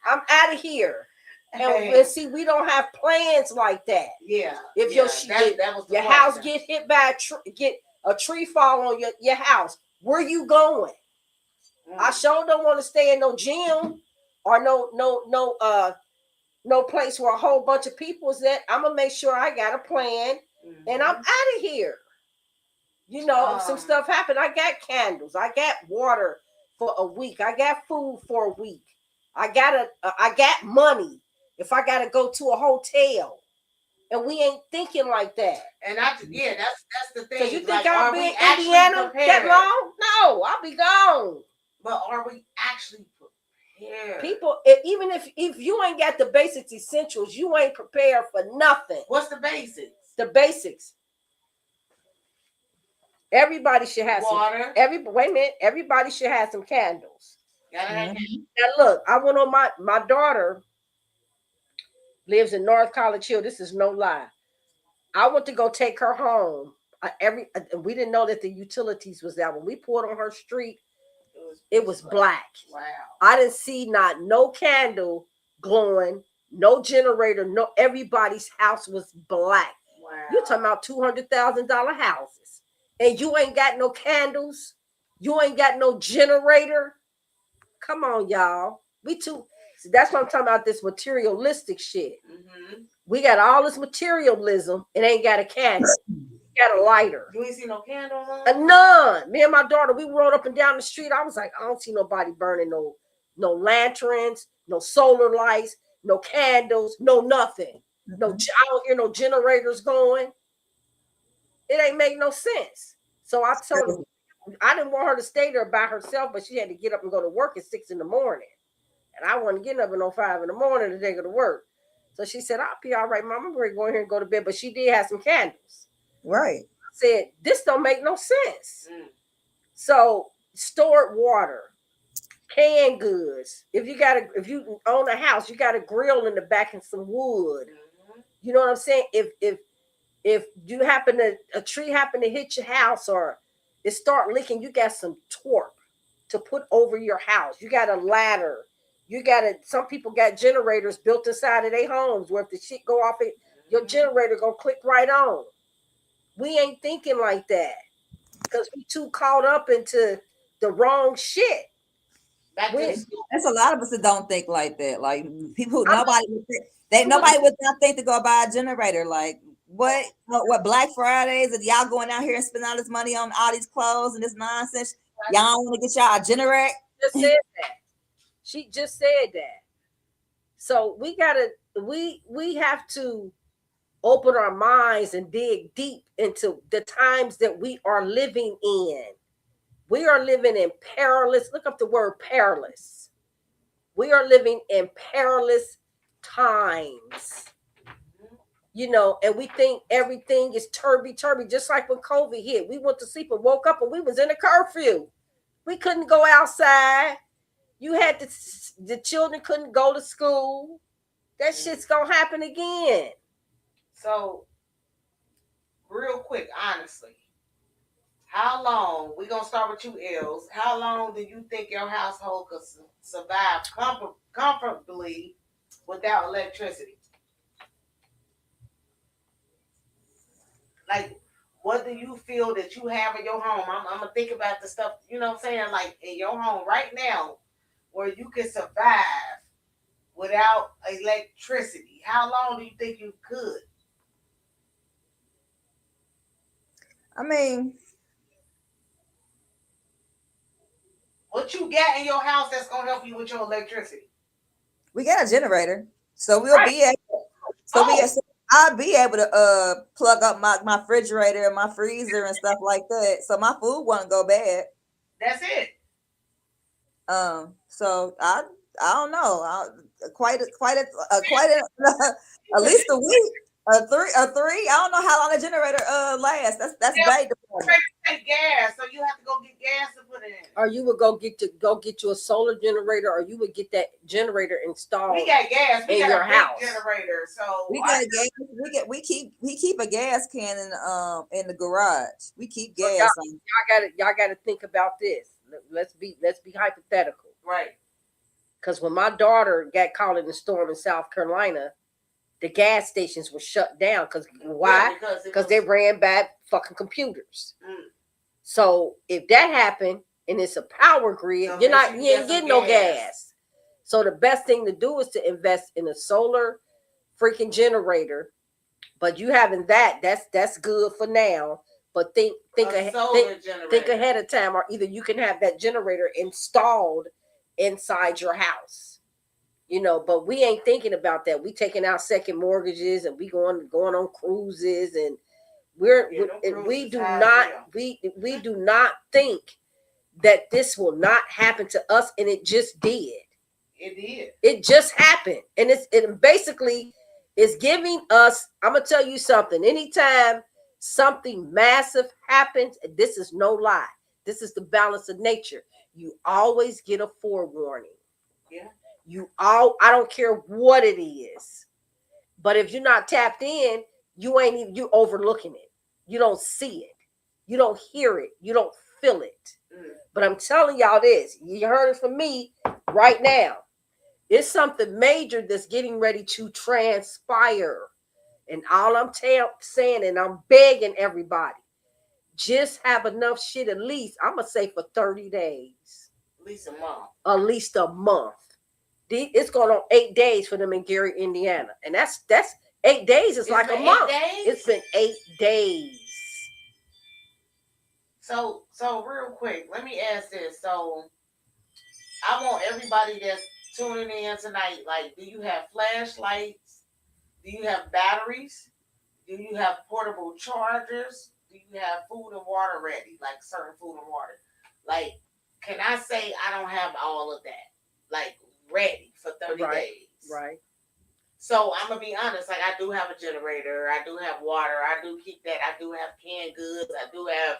I'm out of here. And see, we don't have plans like that. Yeah. If your house get hit by get a tree fall on your house, where you going? I sure don't want to stay in no gym or no place where a whole bunch of people is at. I'm gonna make sure I got a plan, and I'm out of here. You know, if some stuff happened, I got candles, I got water for a week, I got food for a week, I got money if I gotta go to a hotel. And we ain't thinking like that. And that's the thing. Because you think I'll be in Indiana that long? No, I'll be gone. But are we actually prepared? People, even if you ain't got the basics essentials, you ain't prepared for nothing. What's the basics? The basics. Everybody should have water. Wait a minute. Everybody should have some candles. Now look, I went on my daughter lives in North College Hill. This is no lie. I went to go take her home. We didn't know that the utilities was there. When we pulled on her street, it was black. Wow. I didn't see no candle glowing, no generator, everybody's house was black. Wow. You're talking about $200,000 houses. And you ain't got no candles. You ain't got no generator. Come on, y'all. That's what I'm talking about, this materialistic shit. We got all this materialism and ain't got a candle. Got a lighter. You ain't see no candle on? None. Me and my daughter, we rode up and down the street. I was like, I don't see nobody burning no lanterns, no solar lights, no candles, no nothing. I don't hear no generators going. It ain't make no sense. So I told her, I didn't want her to stay there by herself, but she had to get up and go to work at 6 a.m. And I wasn't getting up at 5 in the morning to take her to work. So she said, I'll be all right, Mom. I'm ready to go in here and go to bed. But she did have some candles. Right. I said, this don't make no sense. So stored water, canned goods. If you own a house, you got a grill in the back and some wood. You know what I'm saying? If you a tree happen to hit your house or it start leaking, you got some torp to put over your house. You got a ladder. Some people got generators built inside of their homes where if the shit go off, your generator gonna click right on. We ain't thinking like that because we too caught up into the wrong shit. There's a lot of us that don't think like that. Like people, nobody would not think to go buy a generator. Like what Black Fridays and y'all going out here and spending all this money on all these clothes and this nonsense. Y'all want to get y'all a generator? Just said that. She just said that. So we have to open our minds and dig deep into the times that we are living in. We are living in perilous. Look up the word perilous. We are living in perilous times. You know, and we think everything is turby, just like when COVID hit. We went to sleep and woke up and we was in a curfew. We couldn't go outside. You had the children couldn't go to school. That shit's gonna happen again. So, real quick, honestly, how long, we're going to start with you, Els, how long do you think your household could survive comfortably without electricity? Like, what do you feel that you have in your home? I'm going to think about the stuff, you know what I'm saying, like in your home right now, where you can survive without electricity. How long do you think you could? I mean, what you got in your house that's gonna help you with your electricity? We got a generator, so we'll be able. So I'll be able to plug up my refrigerator and my freezer and stuff like that, so my food won't go bad. That's it. So I don't know. Quite at least a week. A three. I don't know how long the generator lasts. That's very dependent. Take gas, so you have to go get gas to put it in. Or you would go get you a solar generator, or you would get that generator installed. We got gas. We got your a big house generator, so we got gas. We keep a gas can in the garage. We keep gas. Y'all gotta think about this. Let's be hypothetical, right? Because when my daughter got caught in the storm in South Carolina, the gas stations were shut down. Because why? Because they ran bad fucking computers. So if that happened and it's a power grid, you ain't getting no gas. So the best thing to do is to invest in a solar freaking generator. But you having that's good for now. But think ahead of time, or either you can have that generator installed inside your house. You know, but we ain't thinking about that. We taking out second mortgages and we going on cruises, and we do not think that this will not happen to us, and it just did. It did. It just happened, and it basically is giving us. I'm gonna tell you something. Anytime something massive happens, and this is no lie, this is the balance of nature. You always get a forewarning. Yeah. I don't care what it is, but if you're not tapped in, you overlooking it. You don't see it. You don't hear it. You don't feel it. But I'm telling y'all this. You heard it from me right now. It's something major that's getting ready to transpire. And all I'm saying, and I'm begging everybody, just have enough shit at least, I'm going to say for 30 days. At least a month. At least a month. It's going on 8 days for them in Gary, Indiana. And that's 8 days is like a month. It's been 8 days. So real quick, let me ask this. So I want everybody that's tuning in tonight, like, do you have flashlights? Do you have batteries? Do you have portable chargers? Do you have food and water ready? Like certain food and water? Like, can I say I don't have all of that? Like, ready for 30 Right. days. Right. So I'm gonna be honest, like I do have a generator, I do have water, I do keep that, I do have canned goods, I do have,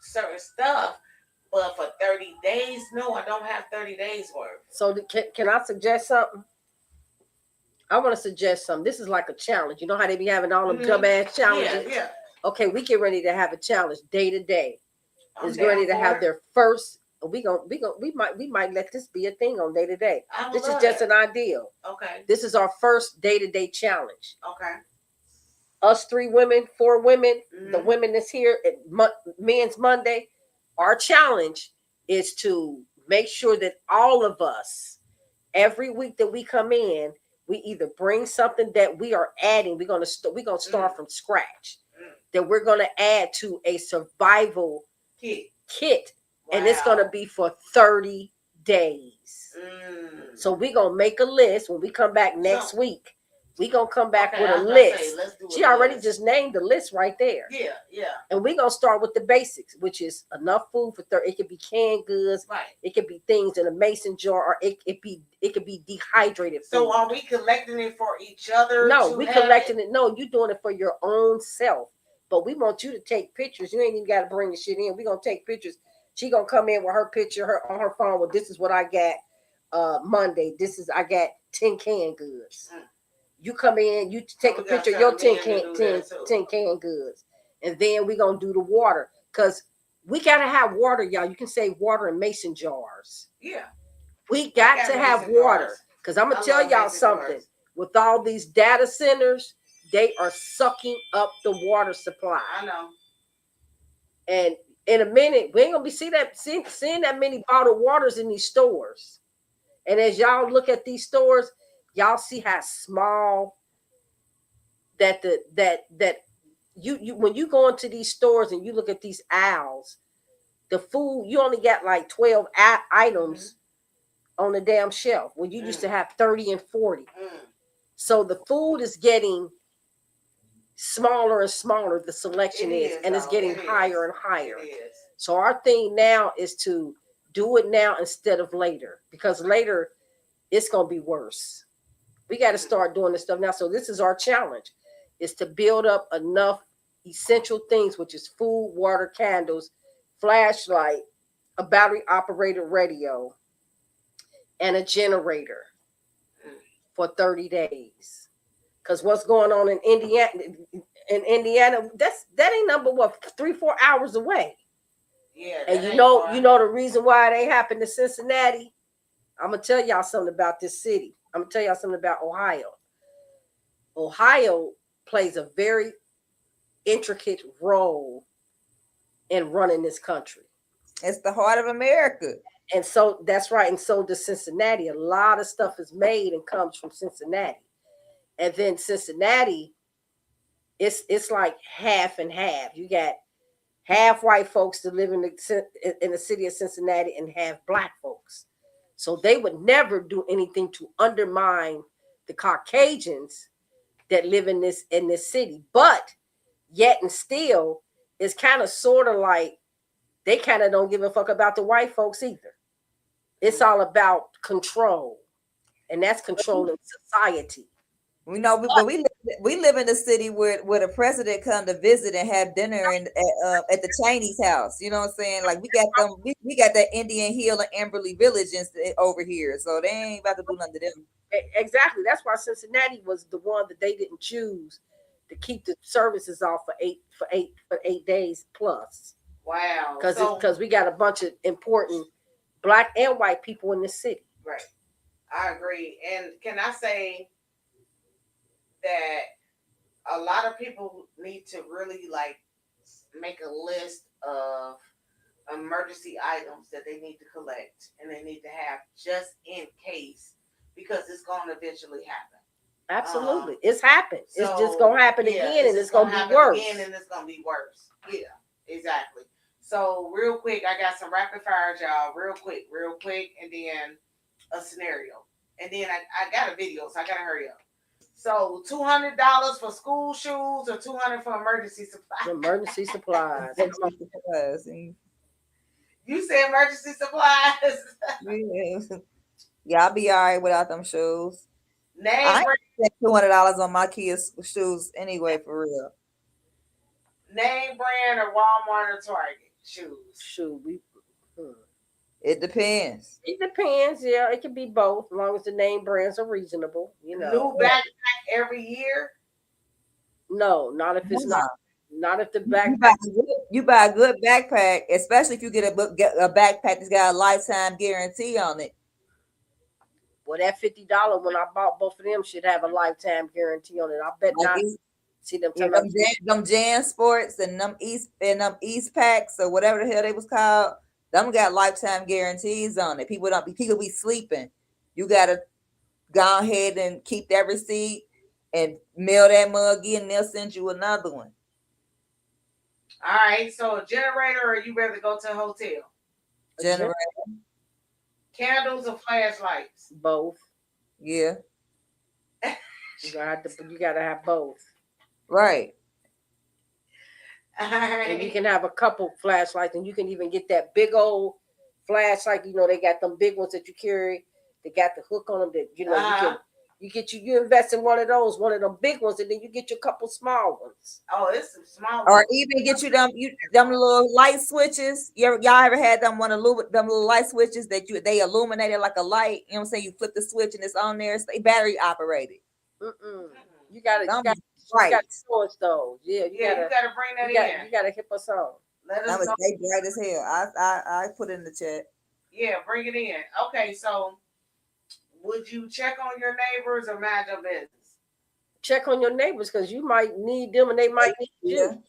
certain stuff. But for 30 days, no, I don't have 30 days worth. So can I suggest something? I want to suggest something. This is like a challenge. You know how they be having all them dumbass challenges? Yeah. Okay, we get ready to have a challenge day to day. I'm Is ready to down for have it. their first. We might let this be a thing on day to day. This is just an idea. Okay. This is our first day to day challenge. Okay. Us 3 women, 4 women, the Mhm. women that's here at Men's Monday. Our challenge is to make sure that all of us, every week that we come in, we either bring something that we are adding. We're gonna start from scratch. That we're gonna add to a survival kit. Wow. And it's gonna be for 30 days. So we're gonna make a list when we come back next week. We're gonna come back with a list. She already just named the list right there. Yeah. And we're gonna start with the basics, which is enough food for 30. It could be canned goods, Right. It could be things in a mason jar, or it could be dehydrated food. So are we collecting it for each other? No, we collecting it. No, you're doing it for your own self. But we want you to take pictures. You ain't even got to bring the shit in. We're gonna take pictures. She gonna come in with her picture on her phone. Well, this is what I got Monday. I got 10 canned goods. You come in, you take a picture of your 10 canned goods. And then we're gonna do the water. Because we gotta have water, y'all. You can say water in mason jars. Yeah. We got to have water. Because I'm gonna tell y'all something. Jars. With all these data centers, they are sucking up the water supply. I know. And in a minute, we ain't gonna be seeing that many bottled waters in these stores. And as y'all look at these stores, y'all see how small that you when you go into these stores and you look at these aisles, the food, you only got like 12 items on the damn shelf when you used to have 30 and 40. So the food is getting smaller and smaller, the selection is, and it's getting higher and higher. So our thing now is to do it now instead of later, because later it's going to be worse. We got to start doing this stuff now. So this is our challenge, is to build up enough essential things, which is food, water, candles, flashlight, a battery operated radio, and a generator for 30 days. Because what's going on in Indiana, that ain't number 3-4 hours away. Yeah. And you know the reason why it ain't happened to Cincinnati. I'm gonna tell y'all something about this city. I'm gonna tell y'all something about Ohio. Ohio plays a very intricate role in running this country. It's the heart of America. And so that's right. And so does Cincinnati. A lot of stuff is made and comes from Cincinnati. And then Cincinnati, it's like half and half. You got half white folks that live in the city of Cincinnati and half black folks. So they would never do anything to undermine the Caucasians that live in this city. But yet and still, it's kind of sort of like they kind of don't give a fuck about the white folks either. It's all about control, and that's controlling society. We know, but we live in a city where the president come to visit and have dinner at the Chinese house. You know what I'm saying? Like we got them, we got that Indian Hill and Amberley Village over here, so they ain't about to do nothing to them. Exactly. That's why Cincinnati was the one that they didn't choose to keep the services off for eight days plus. Wow. Because we got a bunch of important black and white people in the city. Right. I agree. And can I say that a lot of people need to really make a list of emergency items that they need to collect and they need to have just in case, because it's going to eventually happen. Absolutely. It's happened. So, it's just going to happen again, and it's going to be worse. Again, and it's going to be worse. Yeah, exactly. So real quick, I got some rapid fires, y'all. Real quick, and then a scenario. And then I got a video, so I got to hurry up. So $200 for school shoes or $200 for emergency supplies? Emergency supplies. You say emergency supplies? Yeah. Yeah, I'll be all right without them shoes. I Name ain't brand, spent $200 on my kids' shoes anyway, for real. name brand or Walmart or Target shoes. Shoot, hmm. It depends. It depends. Yeah, it can be both, as long as the name brands are reasonable. New backpack every year. No, not if it's Nah. not if the You backpack. you buy a good backpack, especially if you get a backpack that's got a lifetime guarantee on it. Well, that $50 when I bought both of them should have a lifetime guarantee on it. I bet Like not. these, See them yeah, talking them Jan Sports and them East Packs or whatever the hell they was called. Them got lifetime guarantees on it. People be sleeping. You gotta go ahead and keep that receipt and mail that mug in, and they'll send you another one. All right, so a generator, or you rather go to a hotel? Generator, Candles or flashlights? both. yeah, You gotta have both. right. All And you right. can have a couple flashlights, and you can even get that big old flashlight. You know, they got them big ones that you carry. They got the hook on them that you Uh-huh. you invest in one of them big ones, and then you get your couple small ones. Oh, it's some small Or ones. even get you them little light switches. Y'all ever had them them little light switches that they illuminated like a light? You know what I'm saying? You flip the switch and it's on there. It's battery operated. You gotta Right. show us those. Yeah, you gotta bring that in. You gotta hip us on. Let That us was know. they bright as hell. I put it in the chat. Yeah, bring it in. Okay, so would you check on your neighbors or mind your business? Check on your neighbors because you might need them and they might need you.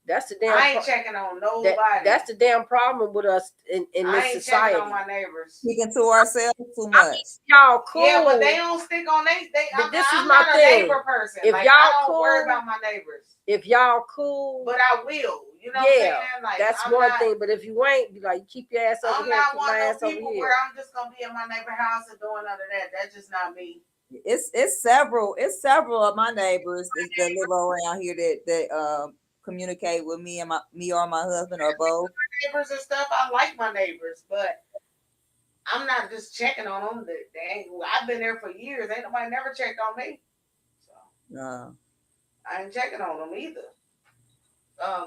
That's the damn. I ain't checking on nobody. That's the damn problem with us in I this ain't society. checking on my neighbors. Speaking to ourselves too much. Y'all cool. Yeah, but they don't stick on they. But I'm not a neighbor person. If like, y'all I don't cool, worry about my neighbors. If y'all cool, but I will. You know what I'm saying? Like, that's I'm one not, thing. But if you ain't, you like keep your ass over I'm here. not Keep one my of ass those over people here. where I'm just gonna be in my neighbor house and doing none of that. That's just not me. It's several of my neighbors that live around here that communicate with me and me or my husband or both. Neighbors and stuff. I like my neighbors, but I'm not just checking on them. I've been there for years. Ain't nobody never checked on me. So No. I ain't checking on them either.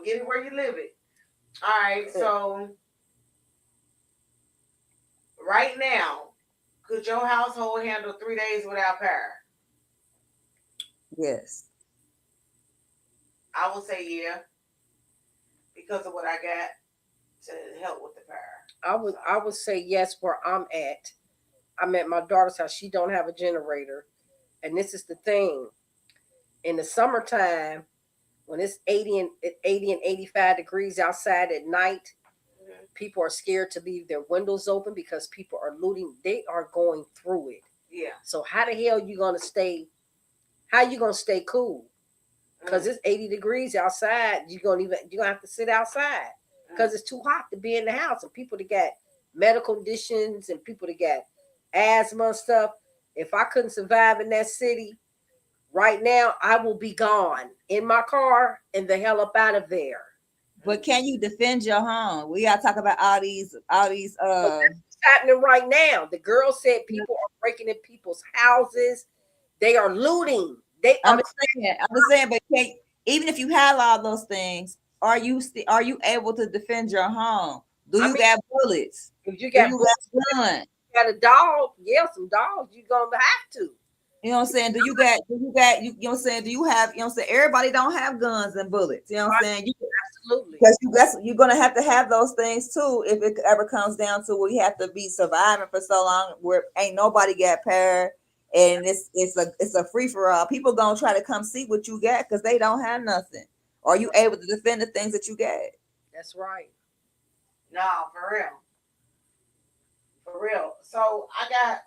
Get it where you live it. All right, so right now, could your household handle 3 days without power? Yes. I would say yeah, because of what I got to help with the power. I would say yes where I'm at. I'm at my daughter's house. She don't have a generator. And this is the thing. In the summertime, when it's 80 and 85 degrees outside at night, people are scared to leave their windows open because people are looting. They are going through it. Yeah. So how the hell you gonna stay? How you gonna stay cool? Because it's 80 degrees outside. You're gonna have to sit outside because it's too hot to be in the house. And people that got medical conditions and people that got asthma and stuff. If I couldn't survive in that city right now, I will be gone in my car and the hell up out of there. But can you defend your home? We gotta talk about all these What's happening right now. The girl said people are breaking in people's houses. They are looting. I'm saying, but even if you have all those things, are you able to defend your home? Do you got bullets? If you got guns? You got a dog, some dogs, you're gonna have to. You know what I'm saying? You know what I'm saying? Do you have, you know what I'm saying? Everybody don't have guns and bullets. You know what I'm saying? Absolutely. Because you're gonna have to have those things too if it ever comes down to where you have to be surviving for so long where ain't nobody got power and it's a free for all. People gonna try to come see what you got because they don't have nothing. Are you able to defend the things that you got? That's right. No, for real. For real. So I got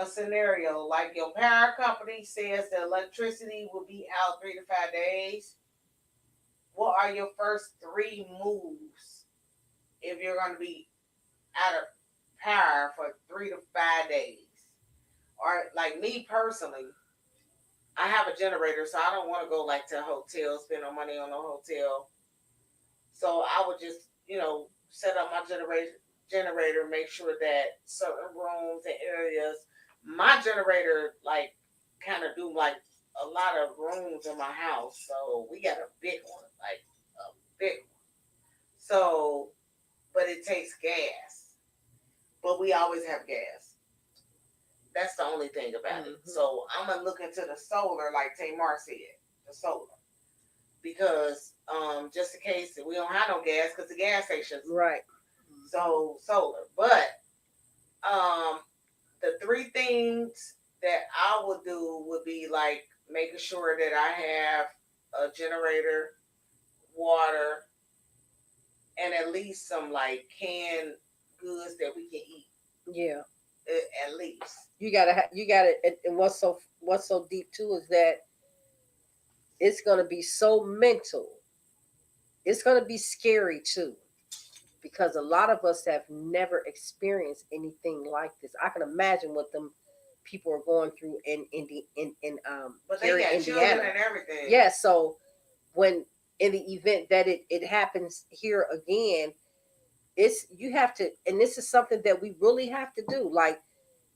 a scenario like your power company says the electricity will be out 3 to 5 days. What are your first 3 moves if you're going to be out of power for 3 to 5 days? Or like me personally, I have a generator, so I don't want to go like to a hotel, spend no money on a hotel. So I would just, set up my generator, make sure that certain rooms and areas, my generator like kind of do like a lot of rooms in my house, so we got a big one, like a big one. So, but it takes gas, but we always have gas. That's the only thing about it. So I'm gonna look into the solar, like Tamar said, the solar, because just in case we don't have no gas, because the gas stations Right. so solar. But the three things that I would do would be like making sure that I have a generator, water, and at least some like canned goods that we can eat. Yeah. At least. You gotta, and what's so deep too is that it's gonna be so mental. It's gonna be scary too, because a lot of us have never experienced anything like this. I can imagine what them people are going through in but they here got in children Indiana. and everything. Yeah, so when in the event that it happens here again, you have to, and this is something that we really have to do. Like,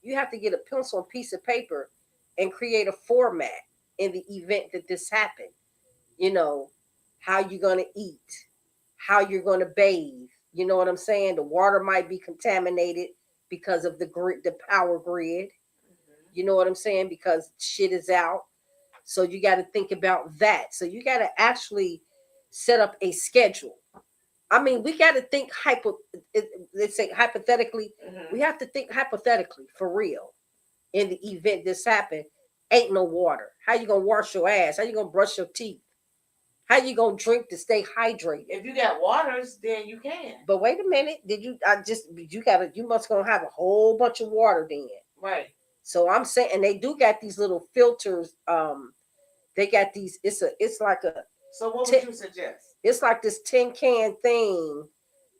you have to get a pencil and piece of paper and create a format in the event that this happened. You know, how you're gonna eat, how you're gonna bathe. You know what I'm saying? The water might be contaminated because of the power grid. You know what I'm saying? Because shit is out. So you got to think about that. So you got to actually set up a schedule. I mean, we got to think let's say hypothetically. We have to think hypothetically for real. In the event this happened, ain't no water. How you gonna wash your ass? How you gonna brush your teeth? How you gonna drink to stay hydrated? If you got waters, then you can. But wait a minute. You must gonna have a whole bunch of water then. Right. So I'm saying, and they do got these little filters. They got these. It's like a. So what would you suggest? It's like this tin can thing.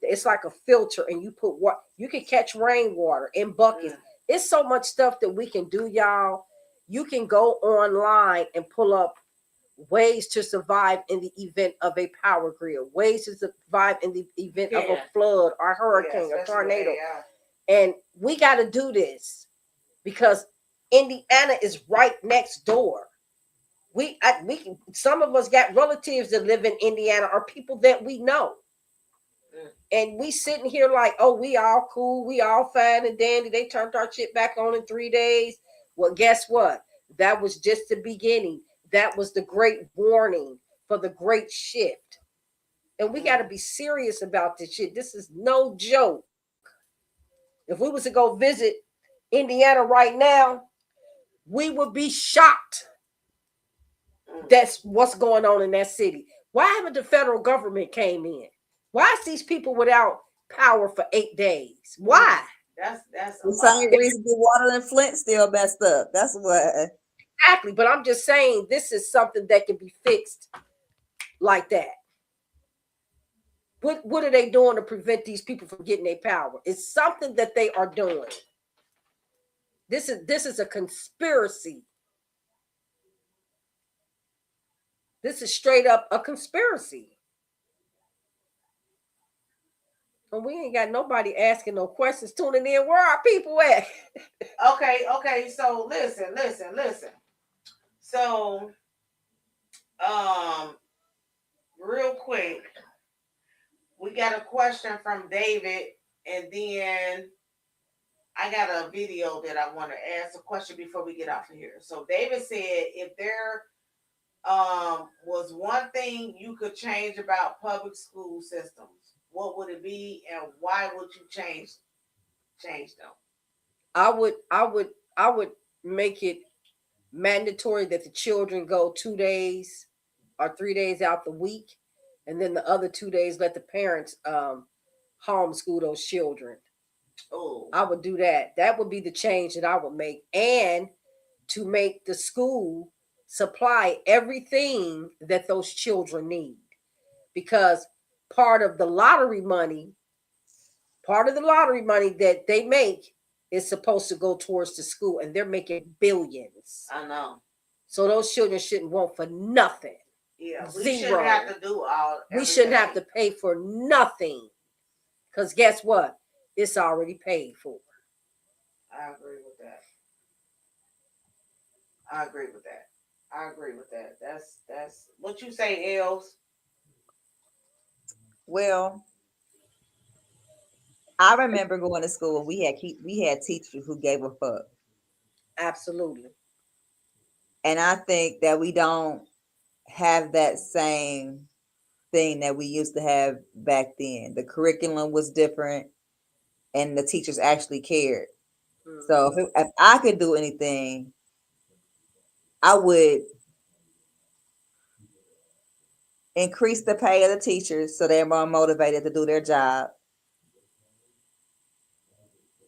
It's like a filter, and you put what you can catch rainwater in buckets. It's so much stuff that we can do, y'all. You can go online and pull up ways to survive in the event of a power grid, ways to survive in the event of a flood or hurricane or tornado. And we got to do this because Indiana is right next door. We some of us got relatives that live in Indiana or people that we know. And we sitting here like, oh, we all cool, we all fine and dandy. They turned our shit back on in 3 days. Well, guess what? That was just the beginning. That was the great warning for the great shift. And we got to be serious about this shit. This is no joke. If we was to go visit Indiana right now, we would be shocked. That's what's going on in that city. Why haven't the federal government came in? Why is these people without power for 8 days? Why? That's the same reason the water in Flint still messed up. That's what. Exactly. But I'm just saying this is something that can be fixed like that. What are they doing to prevent these people from getting their power? It's something that they are doing. This is a conspiracy. This is straight up a conspiracy. And we ain't got nobody asking no questions, tuning in. Where are people at? Okay. So listen. So, real quick, we got a question from David, and then I got a video that I want to ask a question before we get off of here. So David said, if there was one thing you could change about public school systems, what would it be, and why would you change them? I would make it mandatory that the children go 2 days or 3 days out the week, and then the other 2 days let the parents homeschool those children. Oh, I would do that. That would be the change that I would make, and to make the school supply everything that those children need, because part of the lottery money that they make is supposed to go towards the school, and they're making billions. I know. So those children shouldn't want for nothing. Yeah, we shouldn't have to do all. We shouldn't have to pay for nothing, because guess what? it's already paid for. I agree with that. I agree with that. I agree with that. That's what you say, Els. Well, I remember going to school and we had teachers who gave a fuck. Absolutely. And I think that we don't have that same thing that we used to have back then. The curriculum was different and the teachers actually cared. So if I could do anything, I would increase the pay of the teachers so they're more motivated to do their job.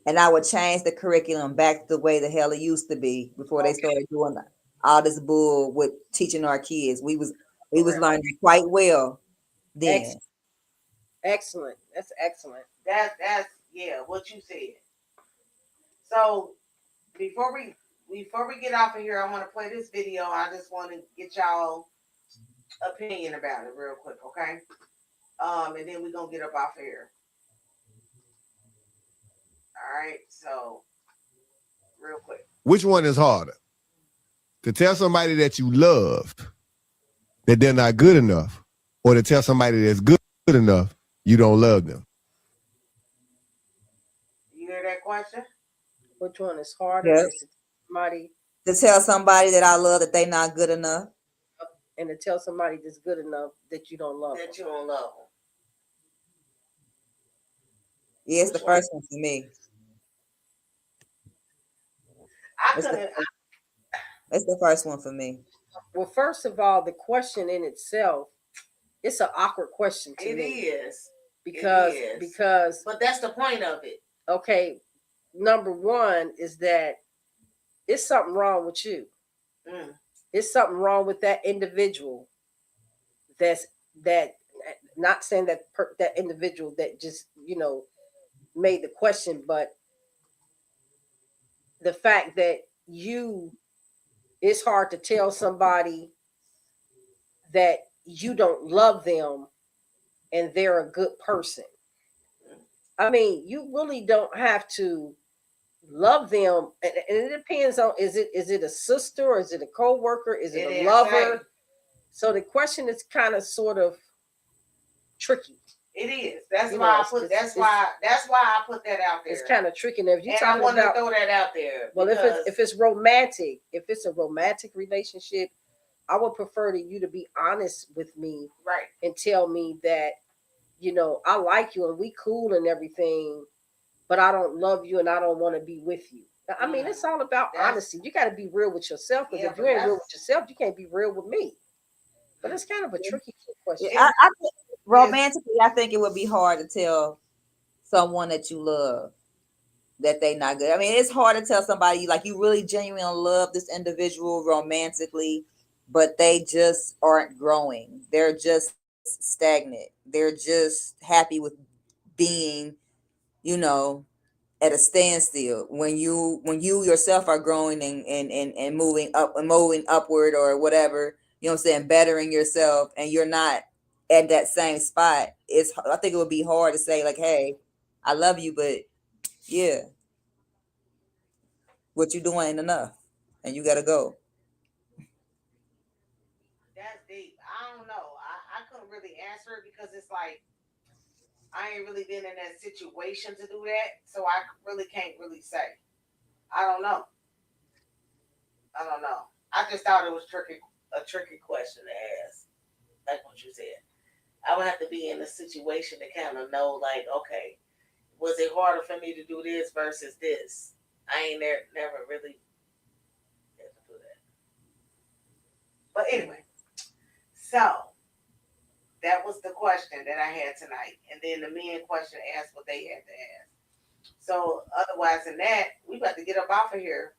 And I would change the curriculum back to the way the hell it used to be before they started doing all this bull with teaching our kids. We was learning quite well then. Excellent. That's excellent. That's what you said. So before we get off of here, I want to play this video. I just want to get y'all opinion about it real quick, okay? And then we're gonna get up off of here. All right, so real quick. Which one is harder? To tell somebody that you love that they're not good enough, or to tell somebody that's good enough you don't love them? You hear that question? Which one is harder? Yep. To tell somebody that I love that they not good enough. And to tell somebody that's good enough that you don't love them. You don't love them. Yeah, it's the first one for me. It's the first one for me. Well, first of all, the question in itself, it's an awkward question to me. It is. Because but that's the point of it. Okay, number one is that it's something wrong with you. It's something wrong with that individual. Not saying that that individual that just made the question, but the fact that it's hard to tell somebody that you don't love them and they're a good person. I mean, you really don't have to love them, and it depends on is it a sister, or is it a co-worker, is it a lover? Right. So the question is kind of sort of tricky. It is. That's why I put that out there. It's kind of tricky. And if you I want to throw that out there. Well, if it's romantic, if it's a romantic relationship, I would prefer you to be honest with me, right, and tell me that I like you and we cool and everything, but I don't love you and I don't want to be with you. I mean, it's all about honesty. You got to be real with yourself, because if you ain't real with yourself, you can't be real with me. But it's kind of a tricky question. I romantically, I think it would be hard to tell someone that you love that they not good. I mean, it's hard to tell somebody like you really genuinely love this individual romantically, but they just aren't growing. They're just stagnant. They're just happy with being, at a standstill. When you yourself are growing and moving upward or whatever, bettering yourself, and you're not at that same spot. I think it would be hard to say like, hey, I love you, but yeah, what you doing ain't enough and you gotta go. That's deep. I don't know. I couldn't really answer it because it's like I ain't really been in that situation to do that, so I really can't really say. I don't know. I just thought it was a tricky question to ask. Like what you said. I would have to be in a situation to kind of know, like, okay, was it harder for me to do this versus this? I ain't never really had to do that. But anyway, so that was the question that I had tonight. And then the men question asked what they had to ask. So otherwise than that, we about to get up off of here.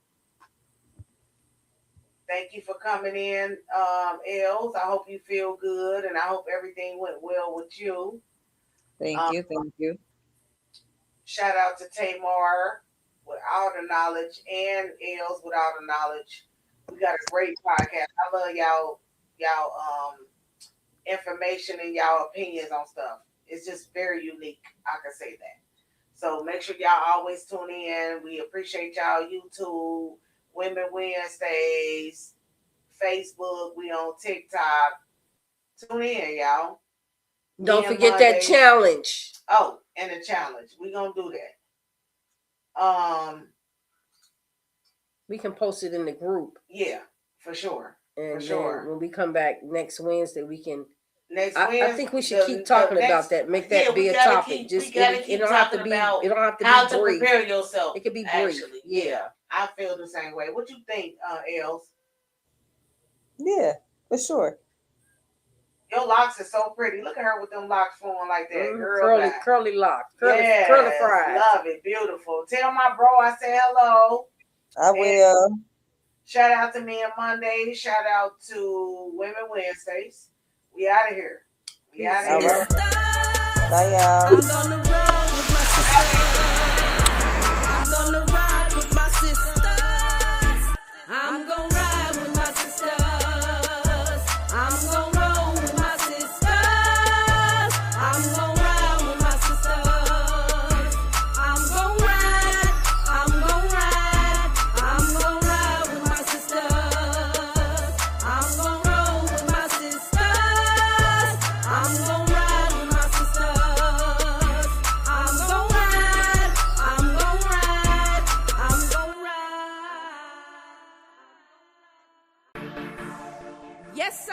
Thank you for coming in, Els. I hope you feel good, and I hope everything went well with you. Thank you. Shout out to Tamar with all the knowledge, and Els with all the knowledge. We got a great podcast. I love y'all information and y'all opinions on stuff. It's just very unique. I can say that. So make sure y'all always tune in. We appreciate y'all. YouTube, Women Wednesdays, Facebook. We on TikTok. Tune in, y'all. Don't Men forget that Mondays. challenge. Oh, and the challenge. We gonna do that. We can post it in the group. Yeah, for sure. And For then sure. when we come back next Wednesday, we can. Wednesday, I think we should keep talking about that. Make that be a topic. We gotta keep talking about it don't have to how be to brief. prepare yourself. It could be brief. Actually, Yeah. I feel the same way. What you think, Els? Yeah, for sure. Your locks are so pretty. Look at her with them locks flowing like that. Girl, curly locks. Yes, Curly fries. love it. Beautiful. Tell my bro I say hello. I will. Shout out to Men Mondays. Shout out to Women Wednesdays. We out of here. We out of here. Bye, y'all. I'm gonna ride with my sisters. I'm gonna ride with my sisters. I'm gonna ride with my sisters. I'm gonna roll with my sisters. I'm gonna ride with my sisters. I'm gonna ride. I'm gonna ride. I'm gonna ride with my sisters. I'm gonna roll with my sisters. I'm gonna ride with my sisters. I'm gonna ride. I'm gonna ride. I'm gonna ride. Yes, sir.